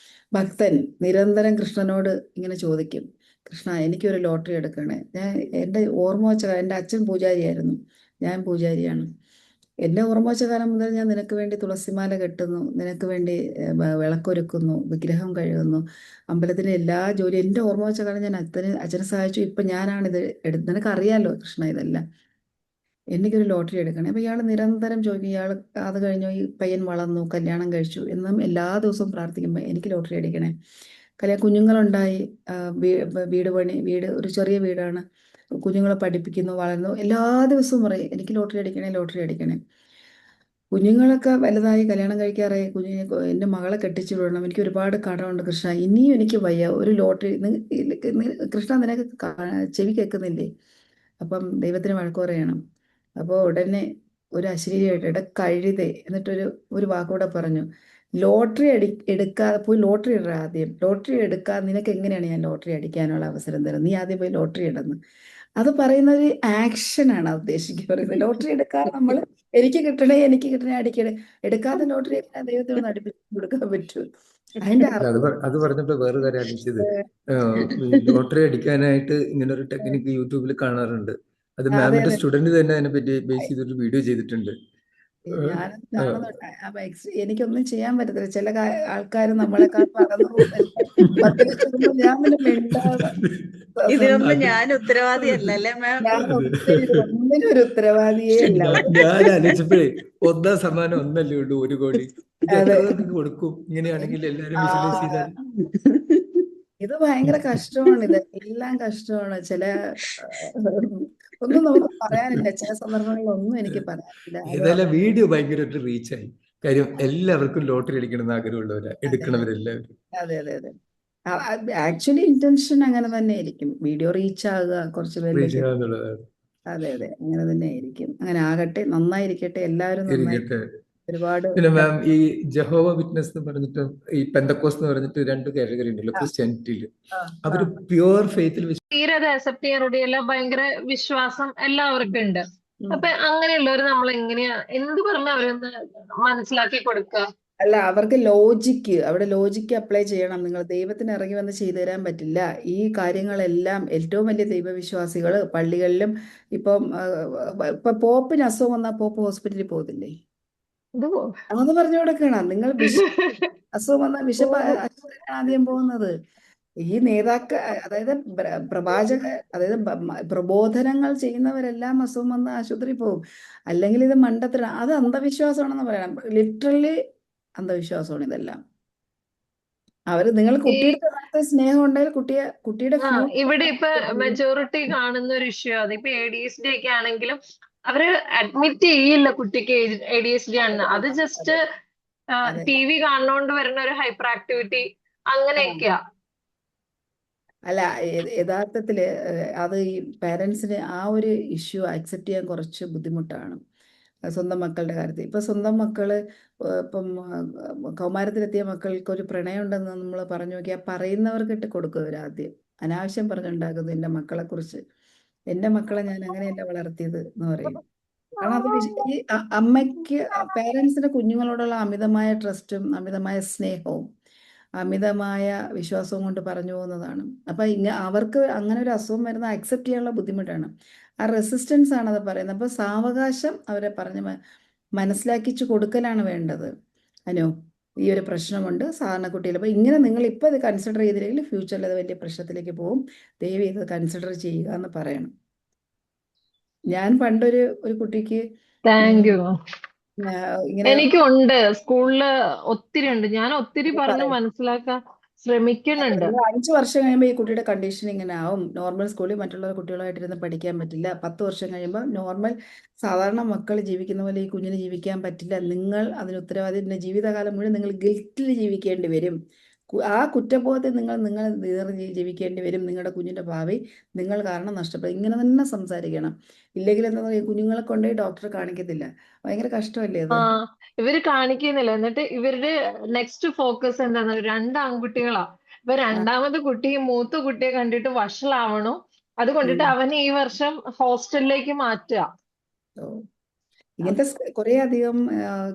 ഭക്തൻ നിരന്തരം കൃഷ്ണനോട് ഇങ്ങനെ ചോദിക്കും, കൃഷ്ണ എനിക്കൊരു ലോട്ടറി എടുക്കണേ. എൻ്റെ ഓർമ്മ വെച്ച എൻ്റെ അച്ഛൻ പൂജാരിയായിരുന്നു, ഞാൻ പൂജാരിയാണ്. എൻ്റെ ഓർമ്മ വെച്ച കാലം മുതൽ ഞാൻ നിനക്ക് വേണ്ടി തുളസിമാല കെട്ടുന്നു, നിനക്ക് വേണ്ടി വിളക്കൊരുക്കുന്നു, വിഗ്രഹം കഴുകുന്നു, അമ്പലത്തിലെ എല്ലാ ജോലിയും എൻ്റെ ഓർമ്മ വെച്ച കാലം ഞാൻ അച്ഛനെ സഹായിച്ചു. ഇപ്പം ഞാനാണിത് നിനക്കറിയാലോ കൃഷ്ണ ഇതെല്ലാം, എനിക്കൊരു ലോട്ടറി എടുക്കണേ. അപ്പോൾ ഇയാൾ നിരന്തരം ചോദിക്കും. ഇയാൾ അത് കഴിഞ്ഞു, ഈ പയ്യൻ വളർന്നു, കല്യാണം കഴിച്ചു, എന്നും എല്ലാ ദിവസവും പ്രാർത്ഥിക്കുമ്പോൾ എനിക്ക് ലോട്ടറി അടിക്കണേ. കുഞ്ഞുങ്ങളുണ്ടായി, വീട് ഒരു ചെറിയ വീടാണ്, കുഞ്ഞുങ്ങളെ പഠിപ്പിക്കുന്നു, വളർന്നു, എല്ലാ ദിവസവും പറയും എനിക്ക് ലോട്ടറി അടിക്കണേ. കുഞ്ഞുങ്ങളൊക്കെ വലുതായി, കല്യാണം കഴിക്കാറായി, എൻ്റെ മകളെ കെട്ടിച്ചു വിടണം, എനിക്ക് ഒരുപാട് കടമുണ്ട് കൃഷ്ണ, ഇനിയും എനിക്ക് വയ്യ, ഒരു ലോട്ടറി. കൃഷ്ണ നിനക്ക് ചെവി കേൾക്കുന്നില്ലേ? അപ്പം ദൈവത്തിന് വഴക്ക് പറയണം. അപ്പോൾ ഉടനെ ഒരു അശ്ലീലമായിട്ട് കഴുതേ എന്നിട്ടൊരു വാക്കൂടെ പറഞ്ഞു, ലോട്ടറി എടുക്കാതെ പോയി ലോട്ടറി ഇടുക, ആദ്യം ലോട്ടറി എടുക്കാതെ നിനക്ക് എങ്ങനെയാണ് ഞാൻ ലോട്ടറി അടിക്കാനുള്ള അവസരം തരുന്നത്, നീ ആദ്യം പോയി ലോട്ടറി ഇടുന്നു. അത് പറയുന്ന ഒരു ആക്ഷനാണ് ഉദ്ദേശിക്കുന്നത്. ലോട്ടറി എടുക്കാതെ നമ്മൾ എനിക്ക് കിട്ടണേ അടിക്കണേ, എടുക്കാത്ത ലോട്ടറി ദൈവത്തിനൊന്ന് അടുപ്പിച്ച് കൊടുക്കാൻ പറ്റൂ. അതിന്റെ അത് പറഞ്ഞപ്പോ വേറെ കാര്യം ആലോചിച്ചത്, ലോട്ടറി അടിക്കാനായിട്ട് ഇങ്ങനെ ഒരു ടെക്നിക്ക് യൂട്യൂബിൽ കാണാറുണ്ട്. അത് മാമിന്റെ സ്റ്റുഡന്റ് തന്നെ അതിനെ പറ്റി ബേസ് ചെയ്തിട്ട് വീഡിയോ ചെയ്തിട്ടുണ്ട്. എനിക്കൊന്നും ചെയ്യാൻ പറ്റത്തില്ല. ചില ആൾക്കാർ നമ്മളെക്കാൾ ഇതിനൊന്നും ഞാൻ ഉത്തരവാദിയല്ലേ മാം? ഒന്നിനും ഒരു ഉത്തരവാദിയേ ഇല്ല. ഞാൻ ആലോചിച്ചപ്പോഴേ 1 സമ്മാനം 1 ഉള്ളൂ, 1 കോടി കൊടുക്കും. ഇങ്ങനെയാണെങ്കിൽ എല്ലാരും വിഷ്വലൈസ് ചെയ്താൽ ഇത് ഭയങ്കര കഷ്ടമാണ്. എല്ലാം കഷ്ടമാണ്. ഒന്നും നമുക്ക് പറയാനില്ല. ചില സന്ദർഭങ്ങളിലൊന്നും എനിക്ക് പറയാനില്ല. ഏതായാലും വീഡിയോ ഭയങ്കര റീച്ചായി. കാര്യം എല്ലാവർക്കും ലോട്ടറി അടിക്കണമെന്ന് ആഗ്രഹമുള്ളവരാ എടുക്കണവരെല്ലാവരും. അതെ. ആക്ച്വലി ഇന്റൻഷൻ അങ്ങനെ തന്നെ ആയിരിക്കും. വീഡിയോ റീച്ച് ആകുക, കുറച്ച് പേരിലേക്ക്. അതെ, അങ്ങനെ തന്നെ ആയിരിക്കും. അങ്ങനെ ആകട്ടെ, നന്നായിരിക്കട്ടെ, എല്ലാവരും നന്നായി. ഒരുപാട്. പിന്നെ മാം, ഈ ജഹോവ വിറ്റ്നസ് എന്ന് പറഞ്ഞിട്ട്, ഈ പെന്തക്കോസ് എന്ന് പറഞ്ഞിട്ട് 2 കാറ്റഗറി ഉണ്ടല്ലോ ക്രിസ്ത്യാനിറ്റിയിൽ. അവര് പ്യുവർ ഫെയ്ത്തിൽ തീരെ അക്സെപ്റ്റ് ചെയ്യാൻ റെഡിയല്ല, ഭയങ്കര വിശ്വാസം എല്ലാവർക്കും ഉണ്ട്. അപ്പൊ അങ്ങനെയുള്ളവർ നമ്മൾ എങ്ങനെയാ എന്ത് പറഞ്ഞാ അവരൊന്ന് മനസ്സിലാക്കി കൊടുക്കുക? അല്ല, അവർക്ക് അവിടെ ലോജിക്ക് അപ്ലൈ ചെയ്യണം. നിങ്ങൾ ദൈവത്തിന് ഇറങ്ങി വന്ന് ചെയ്തു തരാൻ പറ്റില്ല. ഈ കാര്യങ്ങളെല്ലാം ഏറ്റവും വലിയ ദൈവവിശ്വാസികൾ പള്ളികളിലും ഇപ്പം ഇപ്പൊ പോപ്പിന് അസുഖം വന്നാൽ പോപ്പ് ഹോസ്പിറ്റലിൽ പോകുന്നില്ലേ? ഇത് അത് പറഞ്ഞു കൊടുക്കണം. നിങ്ങൾ അസുഖം വന്നാൽ ബിഷപ്പ് ആശുപത്രിയിലാണ് ആദ്യം പോകുന്നത്. ഈ അതായത് അതായത് പ്രബോധനങ്ങൾ ചെയ്യുന്നവരെല്ലാം അസുഖം വന്ന് ആശുപത്രിയിൽ പോകും. അല്ലെങ്കിൽ ഇത് മണ്ടത്തരം, അത് അന്ധവിശ്വാസമാണെന്ന് പറയണം. ലിറ്ററലി അന്ധവിശ്വാസമാണ് ഇതെല്ലാം. നിങ്ങൾ കുട്ടിയുടെ ഭാഗത്ത് സ്നേഹം ഉണ്ടെങ്കിൽ കുട്ടിയുടെ ഇവിടെ ഇപ്പൊ മെജോറിറ്റി കാണുന്ന ഒരു ഇഷ്യൂ അത്. ഇപ്പൊ ADHD ഒക്കെ ആണെങ്കിലും അവര് അഡ്മിറ്റ് ചെയ്യില്ല കുട്ടിക്ക് ADHD ആണ്. അത് ജസ്റ്റ് TV കാണുന്നോണ്ട് വരുന്ന ഒരു ഹൈപ്പർ ആക്ടിവിറ്റി അങ്ങനെയൊക്കെയാ. അല്ല, യഥാർത്ഥത്തില് അത് ഈ പാരൻസിന് ആ ഒരു ഇഷ്യൂ അക്സെപ്റ്റ് ചെയ്യാൻ കുറച്ച് ബുദ്ധിമുട്ടാണ് സ്വന്തം മക്കളുടെ കാര്യത്തിൽ. ഇപ്പൊ സ്വന്തം മക്കള് ഇപ്പം കൗമാരത്തിലെത്തിയ മക്കൾക്ക് ഒരു പ്രണയം ഉണ്ടെന്ന് നമ്മൾ പറഞ്ഞു നോക്കിയാൽ പറയുന്നവർക്ക് ഇട്ട് കൊടുക്കും ഇവരാദ്യം. അനാവശ്യം പറഞ്ഞുണ്ടാക്കുന്നു എൻ്റെ മക്കളെ കുറിച്ച്. എൻ്റെ മക്കളെ ഞാൻ അങ്ങനെയല്ല വളർത്തിയത് എന്ന് പറയും. കാരണം അത് ഈ അമ്മയ്ക്ക് പാരൻസിന് കുഞ്ഞുങ്ങളോടുള്ള അമിതമായ ട്രസ്റ്റും അമിതമായ സ്നേഹവും അമിതമായ വിശ്വാസവും കൊണ്ട് പറഞ്ഞു പോകുന്നതാണ്. അപ്പൊ അവർക്ക് അങ്ങനെ ഒരു അസുഖം വരുന്ന അക്സെപ്റ്റ് ചെയ്യാനുള്ള ബുദ്ധിമുട്ടാണ്. ആ റെസിസ്റ്റൻസ് ആണ് അത് പറയുന്നത്. അപ്പൊ സാവകാശം അവരെ പറഞ്ഞ് മനസ്സിലാക്കിച്ചു കൊടുക്കലാണ് വേണ്ടത്. ഈ ഒരു പ്രശ്നമുണ്ട് സാധാരണ കുട്ടികൾ. അപ്പൊ ഇങ്ങനെ നിങ്ങൾ ഇപ്പൊ ഇത് കൺസിഡർ ചെയ്തില്ലെങ്കിൽ ഫ്യൂച്ചറിൽ അത് വലിയ പ്രശ്നത്തിലേക്ക് പോകും. ദയവ് ഇത് കൺസിഡർ ചെയ്യുക എന്ന് പറയണം. ഞാൻ പണ്ടൊരു കുട്ടിക്ക് താങ്ക് യു. ഇങ്ങനെ എനിക്കുണ്ട് സ്കൂളില് ഒത്തിരി ഉണ്ട്. ഞാൻ ഒത്തിരി പറഞ്ഞ് മനസ്സിലാക്കാൻ ശ്രമിക്കുന്നുണ്ട്. 5 വർഷം കഴിയുമ്പോൾ ഈ കുട്ടിയുടെ കണ്ടീഷൻ ഇങ്ങനെ ആവും. നോർമൽ സ്കൂളിൽ മറ്റുള്ള കുട്ടികളായിട്ടിരുന്ന് പഠിക്കാൻ പറ്റില്ല. 10 വർഷം കഴിയുമ്പോൾ നോർമൽ സാധാരണ മക്കൾ ജീവിക്കുന്ന പോലെ ഈ കുഞ്ഞിന് ജീവിക്കാൻ പറ്റില്ല. നിങ്ങൾ അതിന് ഉത്തരവാദി. ജീവിതകാലം മുഴുവൻ നിങ്ങൾ ഗിൽറ്റിൽ ജീവിക്കേണ്ടി വരും. ആ കുറ്റബോധത്തിൽ നിങ്ങൾ ജീവിക്കേണ്ടി വരും. നിങ്ങളുടെ കുഞ്ഞിന്റെ ഭാവി നിങ്ങൾ കാരണം നഷ്ടപ്പെടും. ഇങ്ങനെ തന്നെ സംസാരിക്കണം. ഇല്ലെങ്കിൽ എന്താ പറയുക, കുഞ്ഞുങ്ങളെ കൊണ്ടുപോയി ഡോക്ടറെ കാണിക്കത്തില്ല. ഭയങ്കര കഷ്ടമല്ലേ അത്? ഇവര് കാണിക്കുന്നില്ല. എന്നിട്ട് ഇവരുടെ നെക്സ്റ്റ് ഫോക്കസ് എന്താണ്? 2 ആൺകുട്ടികളാ. ഇപ്പൊ രണ്ടാമത് കുട്ടി മൂത്ത കുട്ടിയെ കണ്ടിട്ട് വഷളാവണു. അത് കൊണ്ടിട്ട് അവനെ ഈ വർഷം ഹോസ്റ്റലിലേക്ക് മാറ്റുക. ഇങ്ങനത്തെ കുറെ അധികം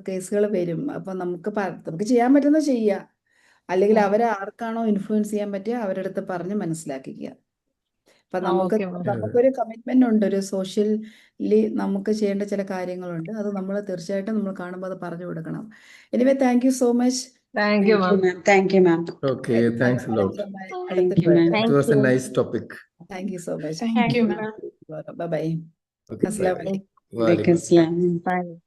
കേസുകൾ വരും. അപ്പൊ നമുക്ക് ചെയ്യാൻ പറ്റുന്ന ചെയ്യുക. അല്ലെങ്കിൽ അവരെ ആർക്കാണോ ഇൻഫ്ലുവൻസ് ചെയ്യാൻ പറ്റുക അവരുടെ അടുത്ത് പറഞ്ഞ് മനസ്സിലാക്കിക്കുക. അപ്പൊ നമുക്കൊരു കമ്മിറ്റ്മെന്റ് ഉണ്ട്. ഒരു സോഷ്യലി നമുക്ക് ചെയ്യേണ്ട ചില കാര്യങ്ങളുണ്ട്. അത് നമ്മൾ തീർച്ചയായിട്ടും നമ്മൾ കാണുമ്പോൾ അത് പറഞ്ഞു കൊടുക്കണം. Anyway, thank you so much. Thank you ma'am. Thank you ma'am. Okay, thanks a lot. Thank you, ma'am. It was a nice topic. Thank you so much. Thank you, ma'am. Bye. Okay, അസ്സലാമു bye. അലൈക്കും. Walaikum. Assalam. Bye.